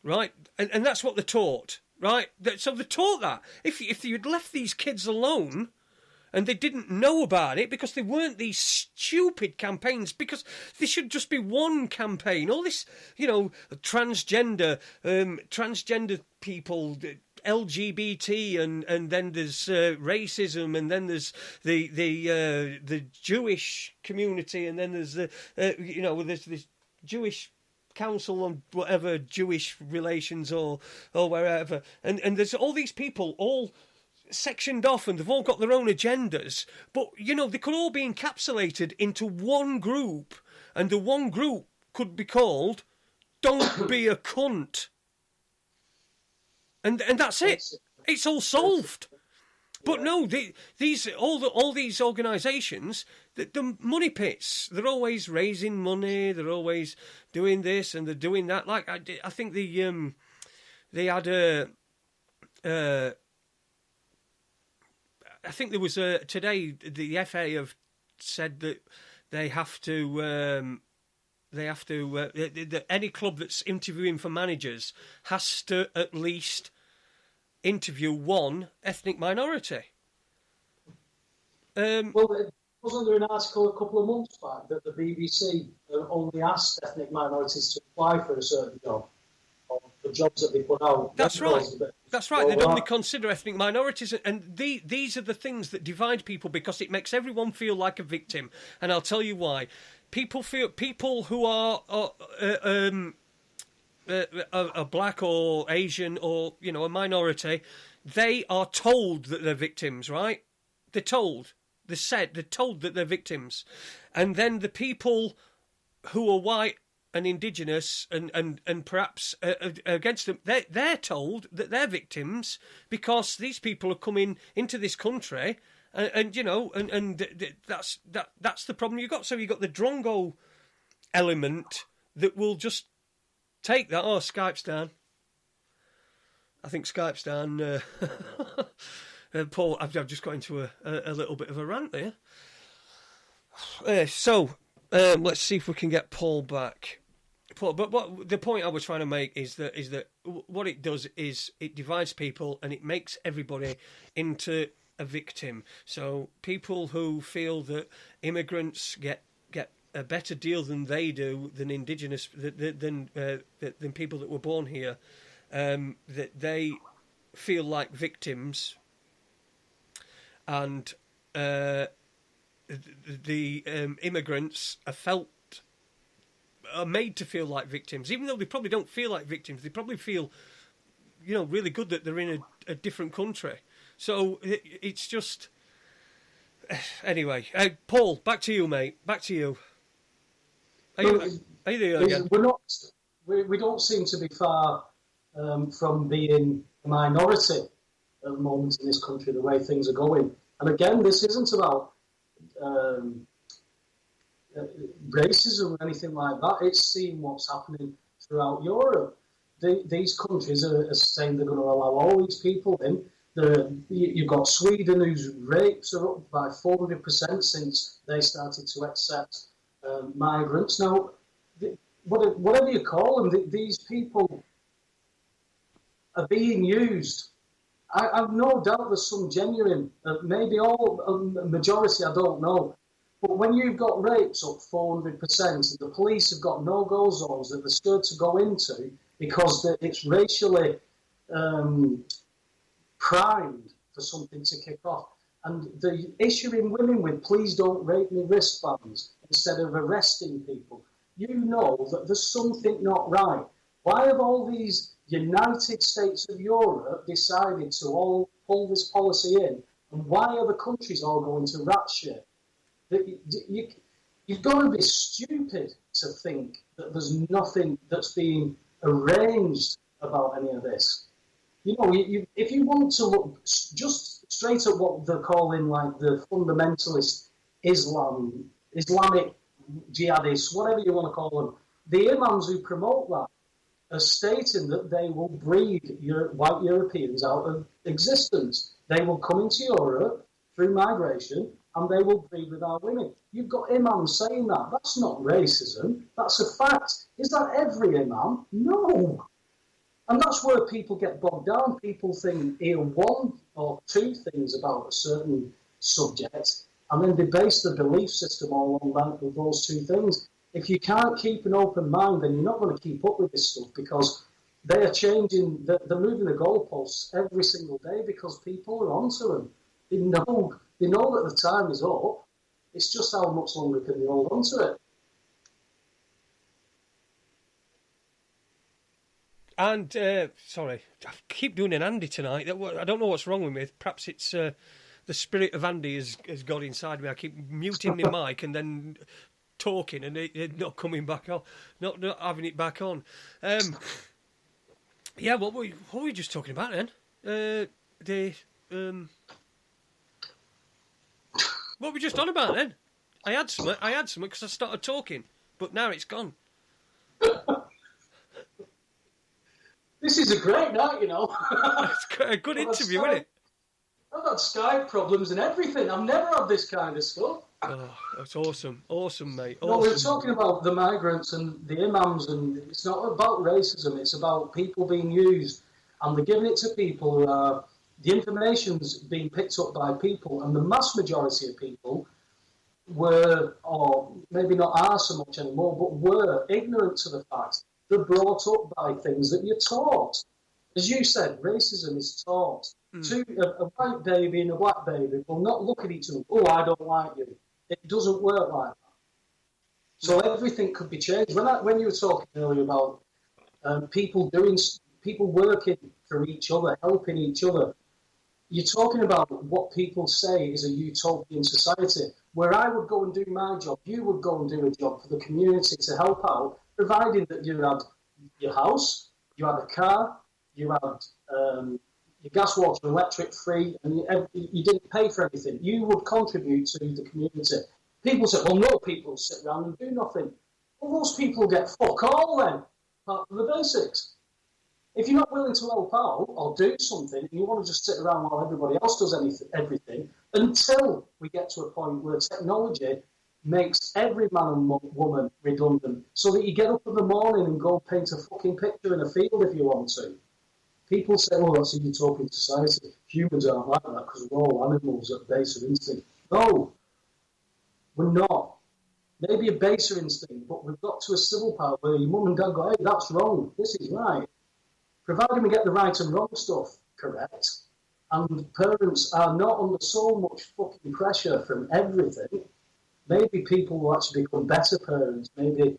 right? And that's what they're taught, right? So they're taught that. If you'd left these kids alone, and they didn't know about it because there weren't these stupid campaigns, because there should just be one campaign. All this, transgender people, LGBT, and then there's racism, and then there's the Jewish community, and then there's there's this Jewish council on whatever Jewish relations or wherever, and there's all these people all sectioned off, and they've all got their own agendas, but they could all be encapsulated into one group, and the one group could be called "Don't Be a Cunt," and that's it. It's all solved. But no, all these organisations, the money pits. They're always raising money. They're always doing this and they're doing that. Like I think they had a. I think there was today. The FA have said that they have to. Any club that's interviewing for managers has to at least interview one ethnic minority. Wasn't there an article a couple of months back that the BBC only asked ethnic minorities to apply for a certain job, or the jobs that they put out? That's right. That's right. They'd only consider ethnic minorities, and these are the things that divide people, because it makes everyone feel like a victim. And I'll tell you why. People who are black or Asian or a minority, they are told that they're victims, right? They're told that they're victims, and then the people who are white and indigenous and perhaps against them, they're told that they're victims because these people are coming into this country and that's the problem you got. So you got the Drongo element that will just take that. Oh, Skype's down. I think Skype's down. Paul, I've just got into a little bit of a rant there. Let's see if we can get Paul back. Paul, but what the point I was trying to make is that what it does is it divides people and it makes everybody into a victim. So people who feel that immigrants get a better deal than they do, than indigenous, than people that were born here, that they feel like victims, and the immigrants are made to feel like victims, even though they probably don't feel like victims. They probably feel, really good that they're in a different country. So it's just anyway. Paul, back to you, mate. Back to you. Are you there again? We don't seem to be far from being a minority at the moment in this country, the way things are going. And again, this isn't about racism or anything like that. It's seeing what's happening throughout Europe. These countries are saying they're going to allow all these people in. You've got Sweden, whose rapes are up by 400% since they started to accept migrants. Now, whatever you call them, these people are being used. I've no doubt there's some genuine, maybe a majority, I don't know. But when you've got rapes up 400%, the police have got no-go zones that they're scared to go into because it's racially primed for something to kick off. And the issuing women with "please don't rape me" wristbands instead of arresting people, you know that there's something not right. Why have all these United States of Europe decided to all pull this policy in? And why are the countries all going to rat shit? You've got to be stupid to think that there's nothing that's being arranged about any of this. If you want to look just straight at what they're calling like the fundamentalist Islamic jihadists, whatever you want to call them, the imams who promote that are stating that they will breed white Europeans out of existence. They will come into Europe through migration and they will breed with our women. You've got imams saying that. That's not racism. That's a fact. Is that every imam? No. And that's where people get bogged down. People hear one or two things about a certain subject, and then they base the belief system all on that with those two things. If you can't keep an open mind, then you're not going to keep up with this stuff because they are changing, they're moving the goalposts every single day because people are onto them. They know that the time is up. It's just how much longer can they hold on to it. And, sorry, I keep doing an Andy tonight. I don't know what's wrong with me. Perhaps it's the spirit of Andy has got inside me. I keep muting my mic and then talking and it not coming back on, not having it back on. Yeah, what were we just talking about then? What were we just on about then? I had something because I started talking, but now it's gone. This is a great night, It's a good interview, isn't it? I've had Skype problems and everything. I've never had this kind of stuff. Oh, that's awesome. Awesome, mate. Awesome. No, we're talking about the migrants and the imams, and it's not about racism. It's about people being used, and they're giving it to people who are... The information's being picked up by people, and the mass majority of people were, or maybe not are so much anymore, but were ignorant to the fact. They're brought up by things that you're taught. As you said, racism is taught. A white baby and a black baby will not look at each other, oh, I don't like you. It doesn't work like that. So everything could be changed. When you were talking earlier about people working for each other, helping each other, you're talking about what people say is a utopian society, where I would go and do my job, you would go and do a job for the community to help out, providing that you had your house, you had a car, you had your gas, water, and electric free, and you didn't pay for anything. You would contribute to the community. People say, well, no, people sit around and do nothing. Well, those people get fuck all then, apart from the basics. If you're not willing to help out or do something, and you want to just sit around while everybody else does everything, until we get to a point where technology makes every man and woman redundant, so that you get up in the morning and go paint a fucking picture in a field if you want to. People say, oh, that's a utopian society. Humans aren't like that because we're all animals at base of instinct. No, we're not. Maybe a baser instinct, but we've got to a civil power where your mum and dad go, hey, that's wrong, this is right. Providing we get the right and wrong stuff correct, and parents are not under so much fucking pressure from everything, maybe people will actually become better parents. Maybe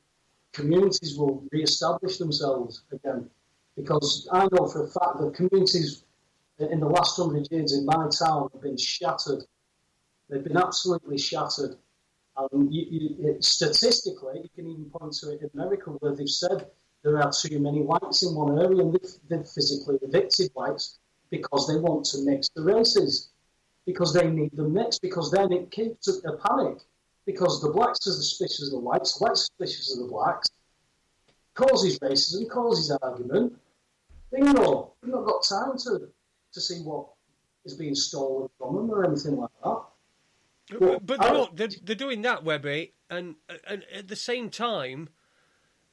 communities will re-establish themselves again. Because I know for a fact that communities in the last 100 years in my town have been shattered. They've been absolutely shattered. Statistically, you can even point to it in America where they've said there are too many whites in one area, and they've physically evicted whites because they want to mix the races, because they need them mixed, because then it keeps a panic, because the blacks are suspicious of the whites are suspicious of the blacks, causes racism, causes argument. Bingo! We've not got time to see what is being stolen from them or anything like that. But they're doing that, Webby, and at the same time,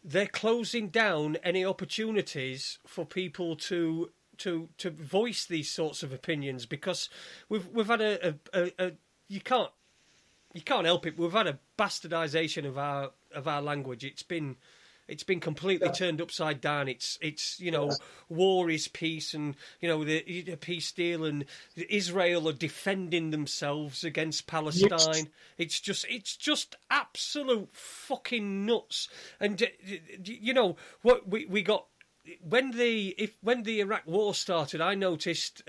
they're closing down any opportunities for people to voice these sorts of opinions, because we've had a you can't help it. We've had a bastardisation of our language. It's been completely turned upside down. It's war is peace, and the peace deal, and Israel are defending themselves against Palestine. It's just absolute fucking nuts. And what we got when the Iraq War started, I noticed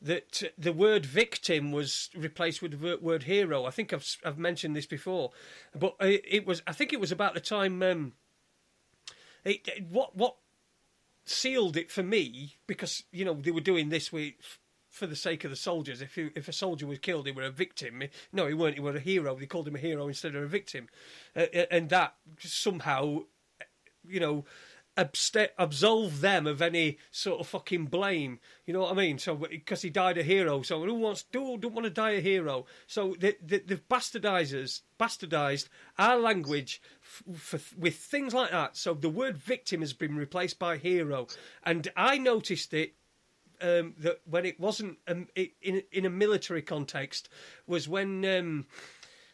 that the word victim was replaced with the word hero. I think I've mentioned this before, but I think it was about the time. What sealed it for me, because they were doing this for the sake of the soldiers. If a soldier was killed, he were a victim. No, he weren't. He were a hero. They called him a hero instead of a victim, and that somehow, absolve them of any sort of fucking blame. You know what I mean? So because he died a hero, so who don't want to die a hero? So they've bastardized our language with things like that. So the word victim has been replaced by hero, and I noticed it. That when it wasn't in a military context was when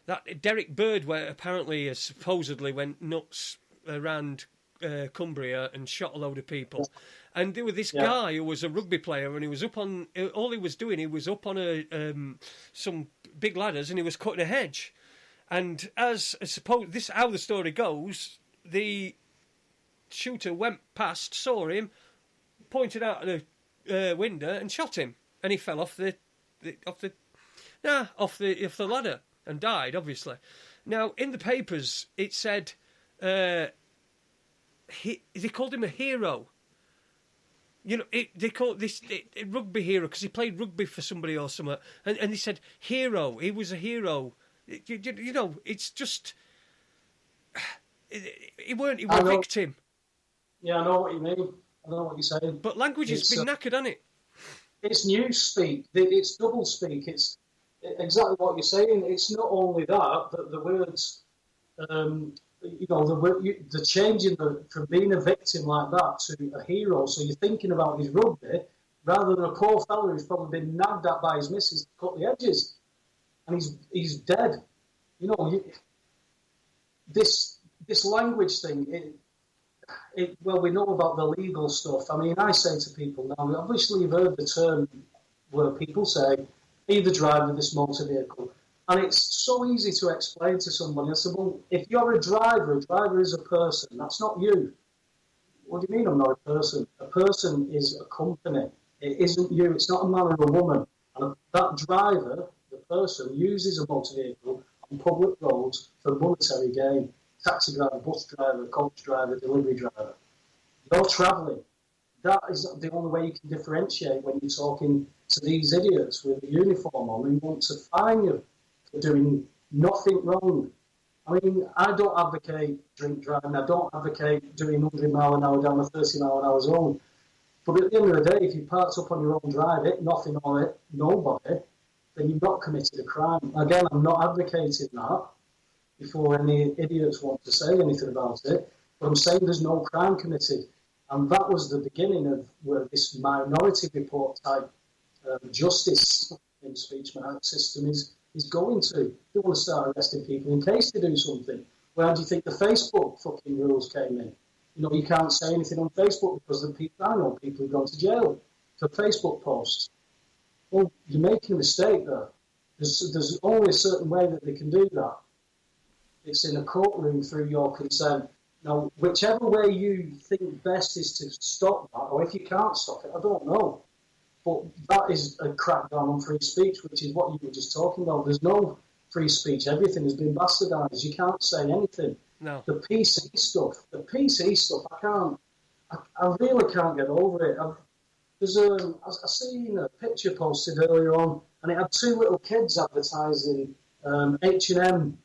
that Derek Bird, where apparently supposedly went nuts around Cumbria and shot a load of people, and there was this guy who was a rugby player, and he was up on all he was doing. He was up on some big ladders, and he was cutting a hedge. And as I suppose this how the story goes, the shooter went past, saw him, pointed out the window, and shot him, and he fell off the ladder and died. Obviously, now in the papers it said. They called him a hero. They called this a rugby hero because he played rugby for somebody or something. And they said hero. He was a hero. It's just he weren't. He was a victim. Yeah, I know what you mean. I know what you're saying. But language has been knackered, hasn't it? It's news speak. It's double speak. It's exactly what you're saying. It's not only that the words. The changing from being a victim like that to a hero. So you're thinking about his rugby rather than a poor fella who's probably been nagged at by his missus to cut the edges, and he's dead. This language thing. Well, we know about the legal stuff. I mean, I say to people now. Obviously, you've heard the term where people say, "Are you the driver of this motor vehicle?" And it's so easy to explain to somebody. I said, well, if you're a driver is a person. That's not you. What do you mean I'm not a person? A person is a company. It isn't you. It's not a man or a woman. And that driver, the person, uses a motor vehicle on public roads for monetary gain. Taxi driver, bus driver, coach driver, delivery driver. You're travelling. that is the only way you can differentiate when you're talking to these idiots with a uniform on who want to fine you for doing nothing wrong. I mean, I don't advocate drink driving. I don't advocate doing 100 mile an hour down a 30 mile an hour zone. But at the end of the day, if you parked up on your own drive, hit nothing or hit nobody, then you've not committed a crime. Again, I'm not advocating that before any idiots want to say anything about it. But I'm saying there's no crime committed. And that was the beginning of where this minority report type justice in speech-mark system is going to. They want to start arresting people in case they do something. Where do you think the Facebook fucking rules came in? You know, you can't say anything on Facebook because the people, I know people who've gone to jail for Facebook posts. Well, you're making a mistake there. There's only a certain way that they can do that. It's in a courtroom through your consent. Now, whichever way you think best is to stop that, or if you can't stop it, I don't know. But that is a crackdown on free speech, which is what you were just talking about. There's no free speech. Everything has been bastardised. You can't say anything. No. The PC stuff, I really can't get over it. I seen a picture posted earlier on, and it had two little kids advertising H&M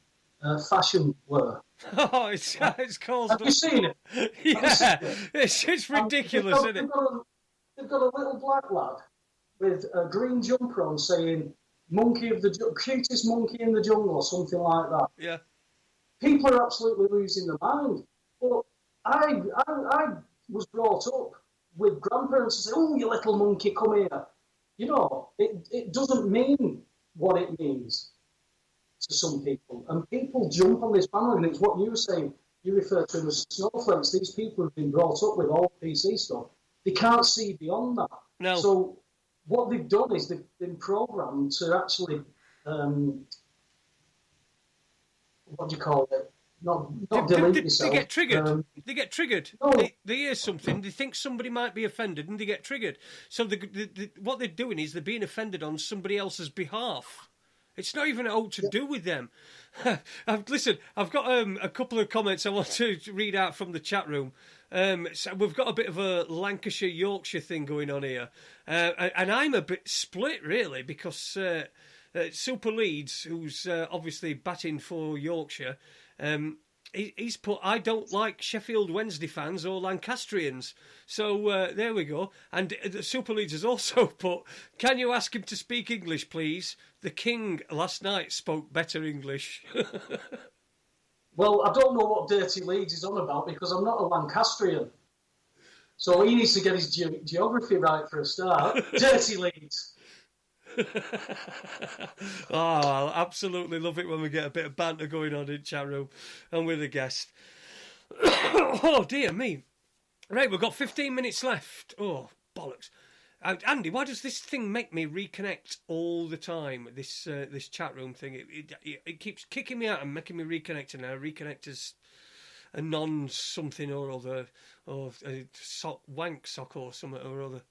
fashion wear. Oh, it's called. Have you seen it? Yeah, it's ridiculous, isn't it? They've got a little black lad with a green jumper on saying cutest monkey in the jungle or something like that. Yeah. People are absolutely losing their mind. But I was brought up with grandparents who say, "Oh, you little monkey, come here." You know, it doesn't mean what it means to some people. And people jump on this bandwagon. It's what you were saying. You refer to them as snowflakes. These people have been brought up with all PC stuff. They can't see beyond that. No. So what they've done is they've been programmed to actually, what do you call it? Not delete yourself. They get triggered. They get triggered. No. They hear something. They think somebody might be offended, and they get triggered. So what they're doing is they're being offended on somebody else's behalf. It's not even all to do with them. Listen, I've got a couple of comments I want to read out from the chat room. So we've got a bit of a Lancashire-Yorkshire thing going on here. And I'm a bit split, really, because Super Leeds, who's obviously batting for Yorkshire, he's put, "I don't like Sheffield Wednesday fans or Lancastrians." So there we go. And Super Leeds has also put, "Can you ask him to speak English, please? The King last night spoke better English." Well, I don't know what Dirty Leeds is on about because I'm not a Lancastrian. So he needs to get his geography right for a start. Dirty Leeds. Oh, I absolutely love it when we get a bit of banter going on in chat room and with a guest. Oh, dear me. Right, we've got 15 minutes left. Oh, bollocks. Andy, why does this thing make me reconnect all the time? This chat room thing, it keeps kicking me out and making me reconnect, and I reconnect as a non-something or other, or a wank sock or something or other.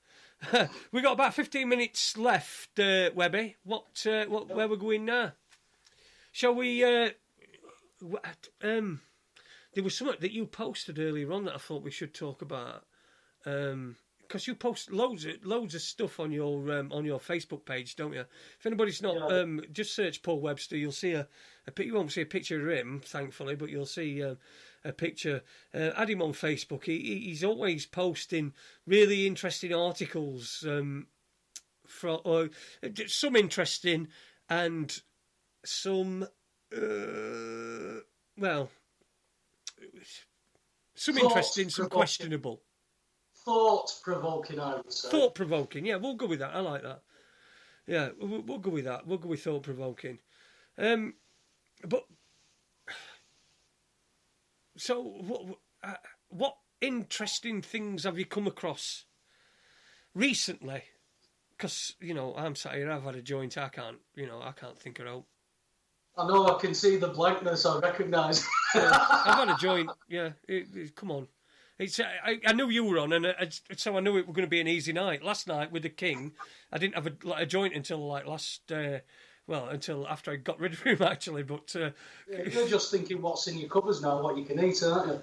We got about 15 minutes left, Webby. Where we're going now? Shall we? There was something that you posted earlier on that I thought we should talk about. Because you post loads of stuff on your Facebook page, don't you? If anybody's not, just search Paul Webster. You'll see you won't see a picture of him, thankfully, but you'll see a picture. Add him on Facebook. He's always posting really interesting articles, some interesting and some some interesting, some questionable. Thought-provoking, I would say. Thought-provoking, yeah, we'll go with that. I like that. Yeah, we'll go with that. We'll go with thought-provoking. But so, what interesting things have you come across recently? Because I'm sat here. I've had a joint. I can't think it out. I know. I can see the blankness. I recognise. I've had a joint. Yeah, come on. I knew you were on, and so I knew it was going to be an easy night. Last night with the King, I didn't have a joint until until after I got rid of him, actually. But you're just thinking what's in your cupboards now, what you can eat, aren't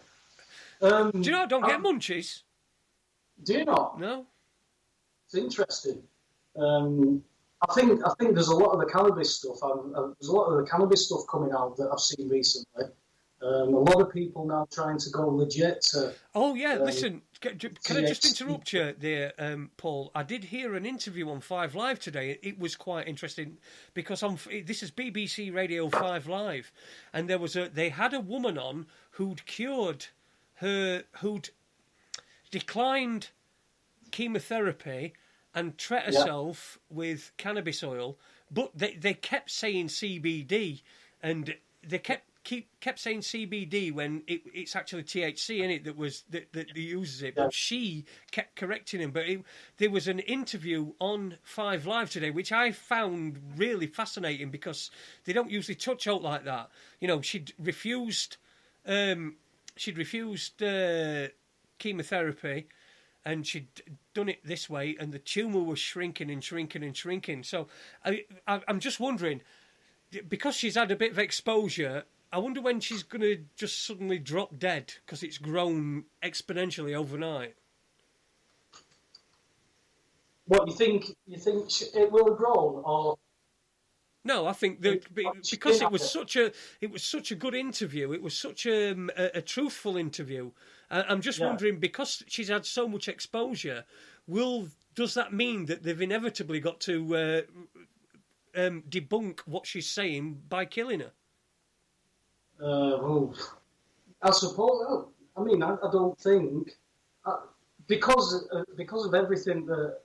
you? Do you know I don't get munchies? Do you not? No. It's interesting. I think there's a lot of the cannabis stuff. There's a lot of the cannabis stuff coming out that I've seen recently. A lot of people now trying to go legit. Oh yeah, listen. Can I just THC. interrupt you there, Paul? I did hear an interview on 5 Live today. It was quite interesting because this is BBC Radio 5 Live, and they had a woman on who'd declined chemotherapy and treat herself with cannabis oil, but they kept saying CBD, and they kept saying CBD when it's actually THC in it that uses it. But she kept correcting him. But there was an interview on 5 Live today, which I found really fascinating because they don't usually touch out like that. You know, she'd refused chemotherapy, and she'd done it this way, and the tumour was shrinking and shrinking and shrinking. So I'm just wondering, because she's had a bit of exposure, I wonder when she's going to just suddenly drop dead because it's grown exponentially overnight. What you think it will have grown, or? No, I think that because it was such a good interview. It was such a truthful interview. I'm just wondering, because she's had so much exposure, does that mean that they've inevitably got to debunk what she's saying by killing her? Well, I suppose. I mean, I don't think because of everything that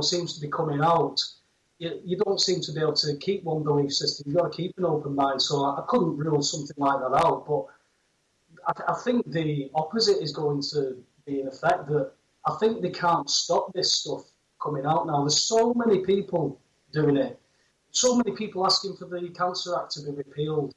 seems to be coming out. You don't seem to be able to keep one belief system. You've got to keep an open mind. So I couldn't rule something like that out. But I think the opposite is going to be in effect. That I think they can't stop this stuff coming out now. There's so many people doing it. So many people asking for the Cancer Act to be repealed.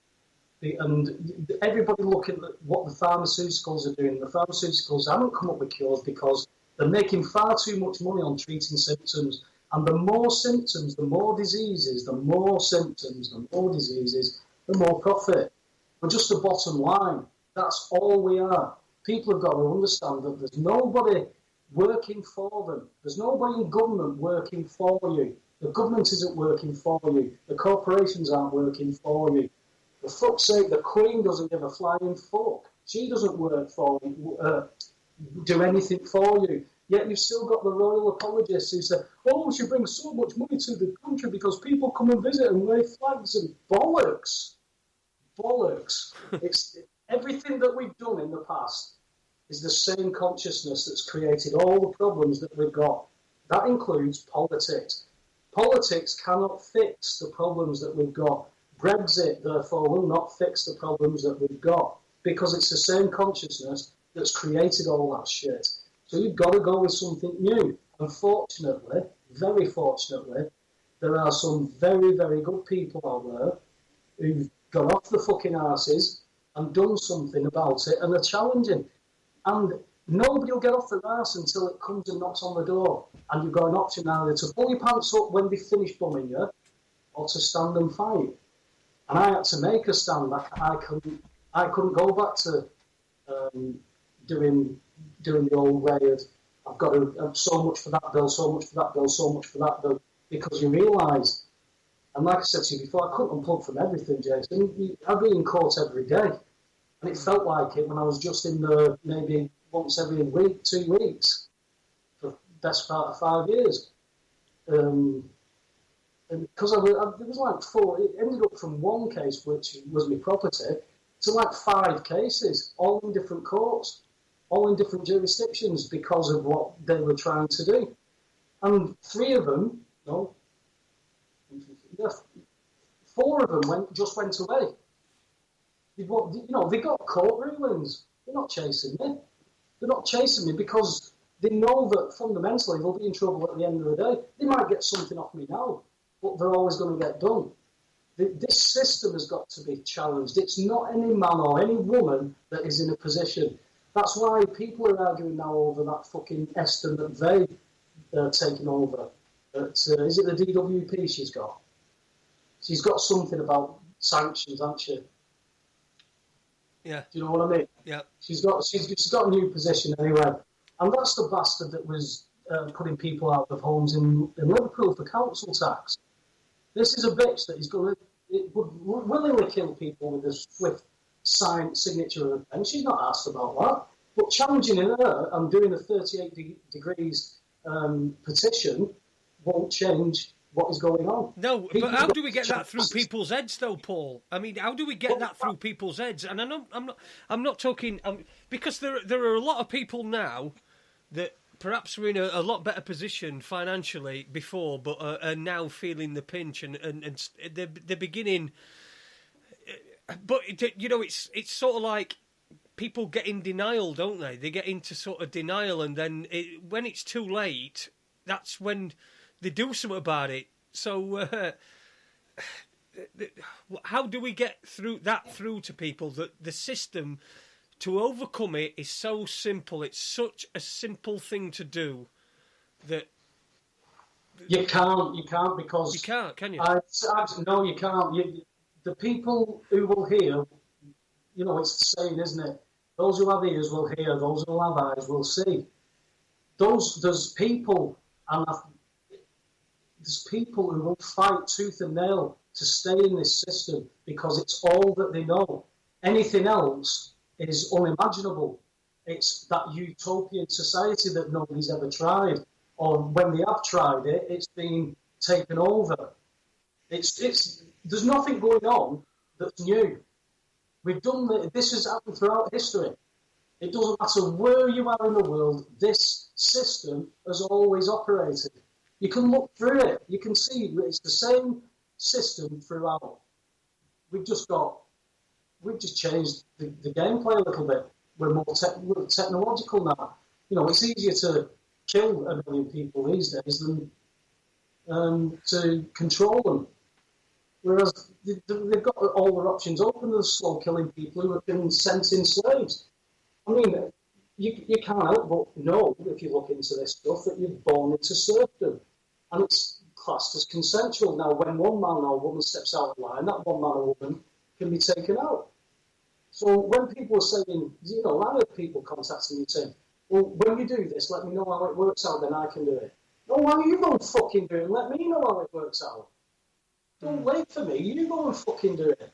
And everybody looking at what the pharmaceuticals are doing. The pharmaceuticals haven't come up with cures because they're making far too much money on treating symptoms. And the more symptoms, the more diseases, the more symptoms, the more diseases, the more profit. We're just the bottom line. That's all we are. People have got to understand that there's nobody working for them. There's nobody in government working for you. The government isn't working for you. The corporations aren't working for you. For fuck's sake, the Queen doesn't give a flying fuck. She doesn't work for you, do anything for you. Yet you've still got the royal apologists who say, oh, she brings so much money to the country because people come and visit and wave flags and bollocks. Bollocks. It's everything that we've done in the past is the same consciousness that's created all the problems that we've got. That includes politics. Politics cannot fix the problems that we've got. Brexit, therefore, will not fix the problems that we've got because it's the same consciousness that's created all that shit. So you've got to go with something new. Unfortunately, very fortunately, there are some very, very good people out there who've gone off the fucking arses and done something about it and are challenging. And nobody will get off their arse until it comes and knocks on the door. And you've got an option either to pull your pants up when they finish bumming you or to stand and fight. And I had to make a stand. I couldn't go back to doing the old way of I've got to have so much for that bill, so much for that bill, so much for that bill, because you realise, and like I said to you before, I couldn't unplug from everything, Jason. I'd be in court every day, and it felt like it when I was just in there maybe once every week, 2 weeks, for the best part of 5 years. And because there was like 4, it ended up from one case, which was my property, to like 5 cases, all in different courts, all in different jurisdictions because of what they were trying to do. And 3 of them, 4 of them went away. They got court rulings. They're not chasing me. They're not chasing me because they know that fundamentally they'll be in trouble at the end of the day. They might get something off me now, but they're always going to get done. This system has got to be challenged. It's not any man or any woman that is in a position. That's why people are arguing now over that fucking Esther McVeigh taking over. Is it the DWP she's got? She's got something about sanctions, hasn't she? Yeah. Do you know what I mean? Yeah. She's got a new position anyway. And that's the bastard that was putting people out of homes in Liverpool for council tax. This is a bitch that is going to would willingly kill people with a swift signature of a pen. She's not asked about that. But challenging her and doing a 38 degrees petition won't change what is going on. No, but how do we get that through people's heads, though, Paul? I mean, how do we get that through people's heads? And I'm not talking because there are a lot of people now that perhaps were in a lot better position financially before, but are now feeling the pinch, and they're beginning. But it's sort of like people get in denial, don't they? They get into sort of denial, and then when it's too late, that's when they do something about it. So how do we get through to people that the system to overcome it is so simple? It's such a simple thing to do that you can't because you can't, can you? No, you can't. The people who will hear, it's the saying, isn't it? Those who have ears will hear. Those who have eyes will see. There's people who will fight tooth and nail to stay in this system because it's all that they know. Anything else is unimaginable. It's that utopian society that nobody's ever tried, or when they have tried it, it's been taken over. There's nothing going on that's new. We've done this has happened throughout history. It doesn't matter where you are in the world, this system has always operated. You can look through it. You can see it's the same system throughout. We've just changed the gameplay a little bit. We're more technological now. It's easier to kill a million people these days than to control them. Whereas they've got all their options open. They're slow killing people who have been sent in slaves. I mean, you can't help but know, if you look into this stuff, that you're born into serfdom. And it's classed as consensual. Now, when one man or woman steps out of line, that one man or woman can be taken out. So when people are saying, I have people contacting me saying, well, when you do this, let me know how it works out, then I can do it. No, why are you going to fucking do it? Let me know how it works out. Don't wait for me. You go and fucking do it.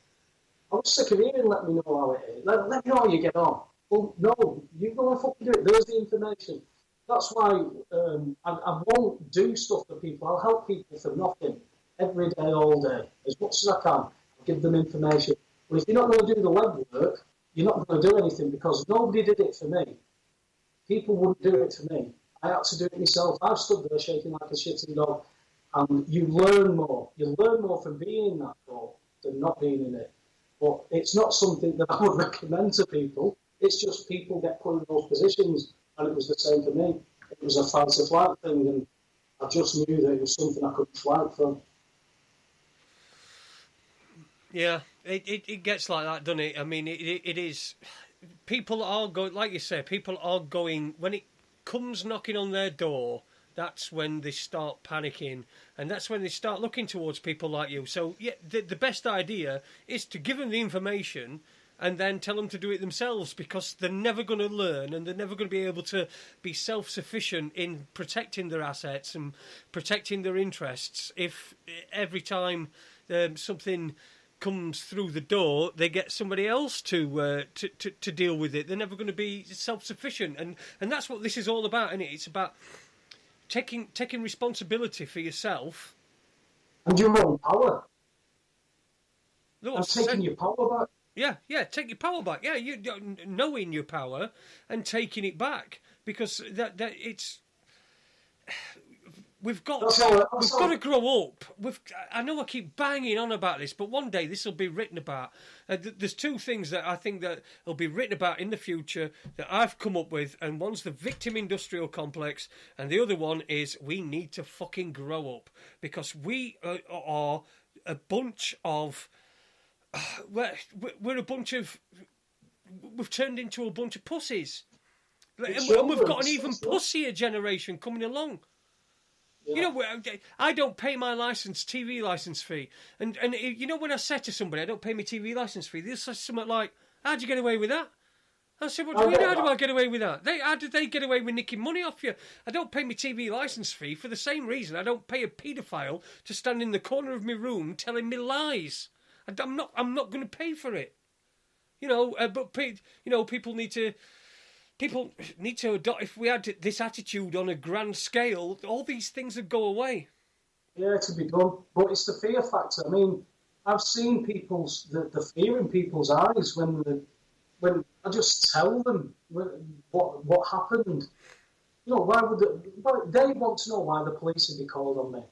I'm sick of hearing let me know how it is. Let me know how you get on. Well, no, you go and fucking do it. There's the information. That's why I won't do stuff for people. I'll help people for nothing every day, all day, as much as I can. I'll give them information. But if you're not going to do the legwork, you're not going to do anything because nobody did it for me. People wouldn't do it for me. I had to do it myself. I've stood there shaking like a shitting dog. And you learn more. You learn more from being in that role than not being in it. But it's not something that I would recommend to people. It's just people get put in those positions. And it was the same for me. It was a fight or flight thing. And I just knew that it was something I couldn't fight from. Yeah, it gets like that, doesn't it? I mean, it is. People are going, like you say, people are going, when it comes knocking on their door, that's when they start panicking, and that's when they start looking towards people like you. So, yeah, the best idea is to give them the information and then tell them to do it themselves, because they're never going to learn and they're never going to be able to be self-sufficient in protecting their assets and protecting their interests if every time something comes through the door, they get somebody else to deal with it. They're never going to be self-sufficient, and that's what this is all about, isn't it? It's about taking responsibility for yourself and your own power. No, and taking your power back. Yeah, take your power back. Yeah, you knowing your power and taking it back, because that it's. We've got to grow up. I know I keep banging on about this, but one day this will be written about. There's two things that I think that will be written about in the future that I've come up with, and one's the victim industrial complex, and the other one is we need to fucking grow up, because we are a bunch of. We're a bunch of. We've turned into a bunch of pussies, and we've got an even pussier generation coming along. Yeah. You know, I don't pay my TV license fee. And you know, when I say to somebody, I don't pay my TV license fee, they'll say something like, how'd you get away with that? I said, what do you mean, how do I get away with that? How did they get away with nicking money off you? I don't pay my TV licence fee for the same reason I don't pay a paedophile to stand in the corner of my room telling me lies. I'm not going to pay for it. But people need to adopt. If we had this attitude on a grand scale, all these things would go away. Yeah, to be done. But it's the fear factor. I mean, I've seen the fear in people's eyes when I just tell them what happened. Why would they want to know why the police would be called on me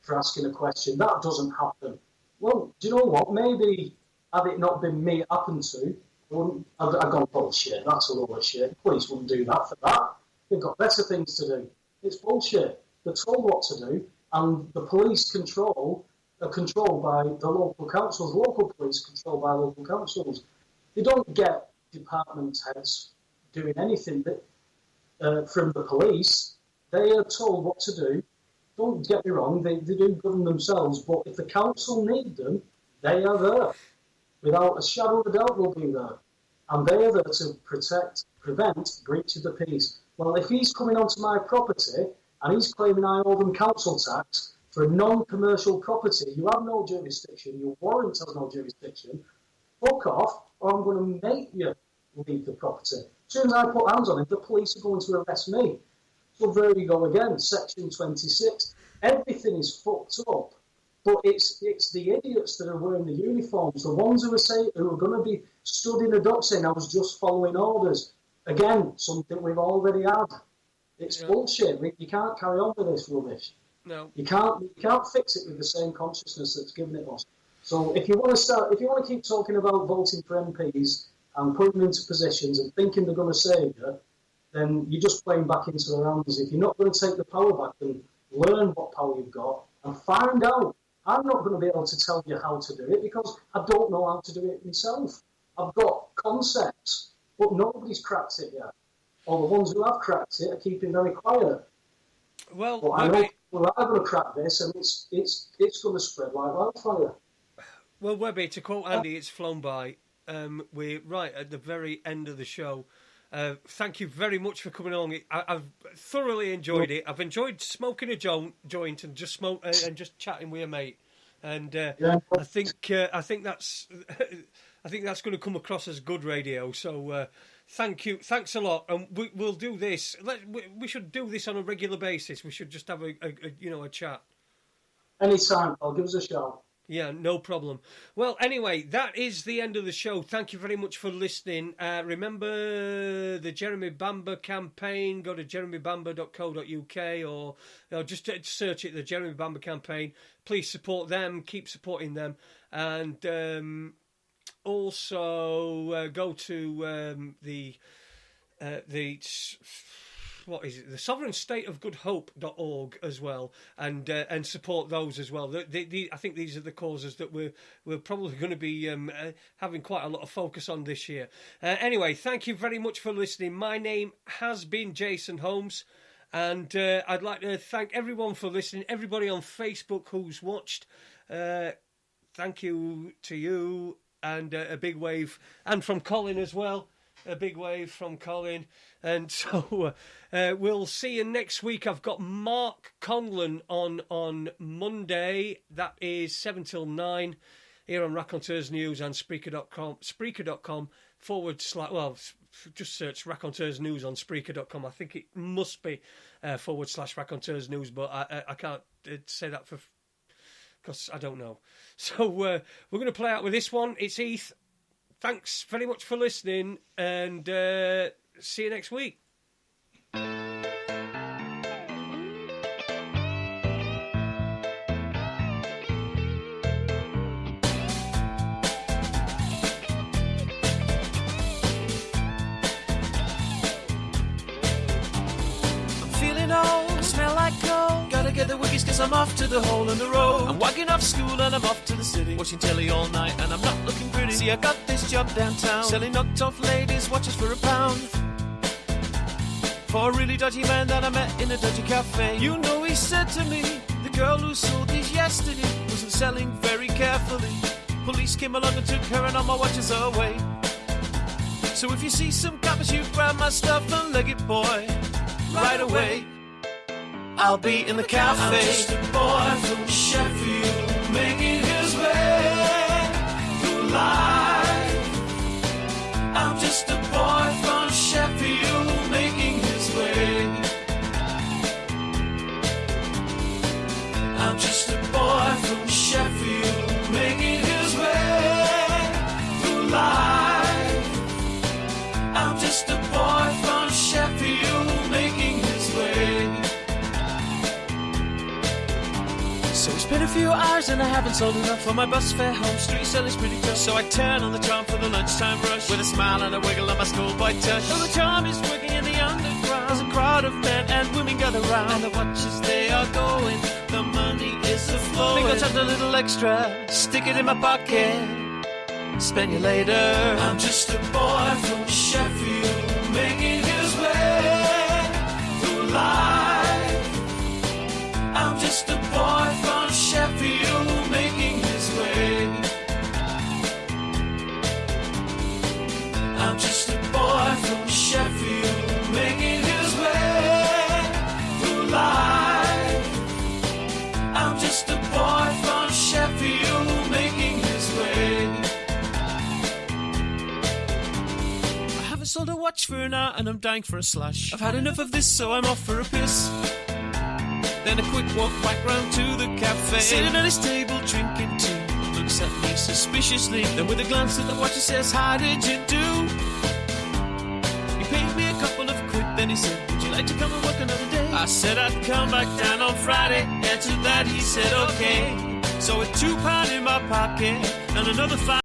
for asking a question? That doesn't happen. Well, do you know what? Maybe had it not been me it happened to, I'd gone, bullshit, that's a load of shit. The police wouldn't do that for that. They've got better things to do. It's bullshit. They're told what to do, and the police are controlled by the local councils. Local police controlled by local councils. They don't get department heads doing anything from the police. They are told what to do. Don't get me wrong, they do govern themselves, but if the council need them, they are there. Without a shadow of a doubt, they'll be there. And they are there to prevent breach of the peace. Well, if he's coming onto my property and he's claiming I owe them council tax for a non-commercial property, you have no jurisdiction, your warrant has no jurisdiction, fuck off, or I'm going to make you leave the property. As soon as I put hands on him, the police are going to arrest me. So there you go again, Section 26. Everything is fucked up, but it's the idiots that are wearing the uniforms, the ones who are going to be stood in the dock saying I was just following orders. Again, something we've already had. It's bullshit. You can't carry on with this rubbish. No, you can't fix it with the same consciousness that's given it us. So if you want to keep talking about voting for MPs and putting them into positions and thinking they're going to save you, then you're just playing back into their hands. If you're not going to take the power back and learn what power you've got and find out, I'm not going to be able to tell you how to do it because I don't know how to do it myself. I've got concepts, but nobody's cracked it yet. Or the ones who have cracked it are keeping very quiet. Well, but I know people are going to crack this, and it's going to spread like wildfire. Well, Webby, to quote Andy, it's flown by. We're right at the very end of the show. Thank you very much for coming on. I've thoroughly enjoyed it. I've enjoyed smoking a joint and just chatting with a mate. And I think that's going to come across as good radio. So thank you, thanks a lot. And we'll do this. We should do this on a regular basis. We should just have a chat. Anytime, I'll give us a shout. Yeah, no problem. Well, anyway, that is the end of the show. Thank you very much for listening. Remember the Jeremy Bamber campaign. Go to jeremybamber.co.uk or just search it, the Jeremy Bamber campaign. Please support them. Keep supporting them. And also go to the what is it? The Sovereign State of Good Hope.org as well, and support those as well. I think these are the causes that we're probably going to be having quite a lot of focus on this year. Anyway, thank you very much for listening. My name has been Jason Holmes, and I'd like to thank everyone for listening. Everybody on Facebook who's watched, thank you to you, and a big wave, and from Colin as well. A big wave from Colin. And so we'll see you next week. I've got Mark Conlon on Monday. That is 7 till 9 here on Raconteurs News and Spreaker.com. Spreaker.com / well, just search Raconteurs News on Spreaker.com. I think it must be / Raconteurs News, but I can't say that because I don't know. So we're going to play out with this one. It's Heath. Thanks very much for listening, and see you next week. Get the wiggies cause I'm off to the hole in the road. I'm walking off school and I'm off to the city, watching telly all night and I'm not looking pretty. See, I got this job downtown, selling knocked off ladies watches for £1 for a really dodgy man that I met in a dodgy cafe. You know, he said to me, the girl who sold these yesterday wasn't selling very carefully. Police came along and took her and all my watches away. So if you see some coppers, you grab my stuff and leg it, boy, right away. I'll be in the cafe. I'm just a boy from Sheffield, making his way through life. I'm just a boy from Sheffield, making his way. I'm just a boy from Sheffield, making his way through life. I'm just a boy from Sheffield, making his way. So it's been a few hours and I haven't sold enough for my bus fare home. Street selling's pretty tough, so I turn on the charm for the lunchtime rush with a smile and a wiggle on my schoolboy touch. So the charm is working in the underground. There's a crowd of men and women gather round, and the watches they are going. The money is a flowing. Think I'll touch a little extra, stick it in my pocket, spend you later. I'm just a boy from Sheffield, making his way through life. I'm just a boy from Sheffield, making his way. I'm just a boy from Sheffield, making his way through life. I'm just a boy from Sheffield, making his way. I haven't sold a watch for an hour and I'm dying for a slash. I've had enough of this, so I'm off for a piss. Then a quick walk back round to the cafe. Sitting at his table drinking tea, looks at me suspiciously. Then with a glance at the watch he says, how did you do? He paid me a couple of quid, then he said, would you like to come and work another day? I said I'd come back down on Friday, and to that he said okay. So with £2 in my pocket and another £5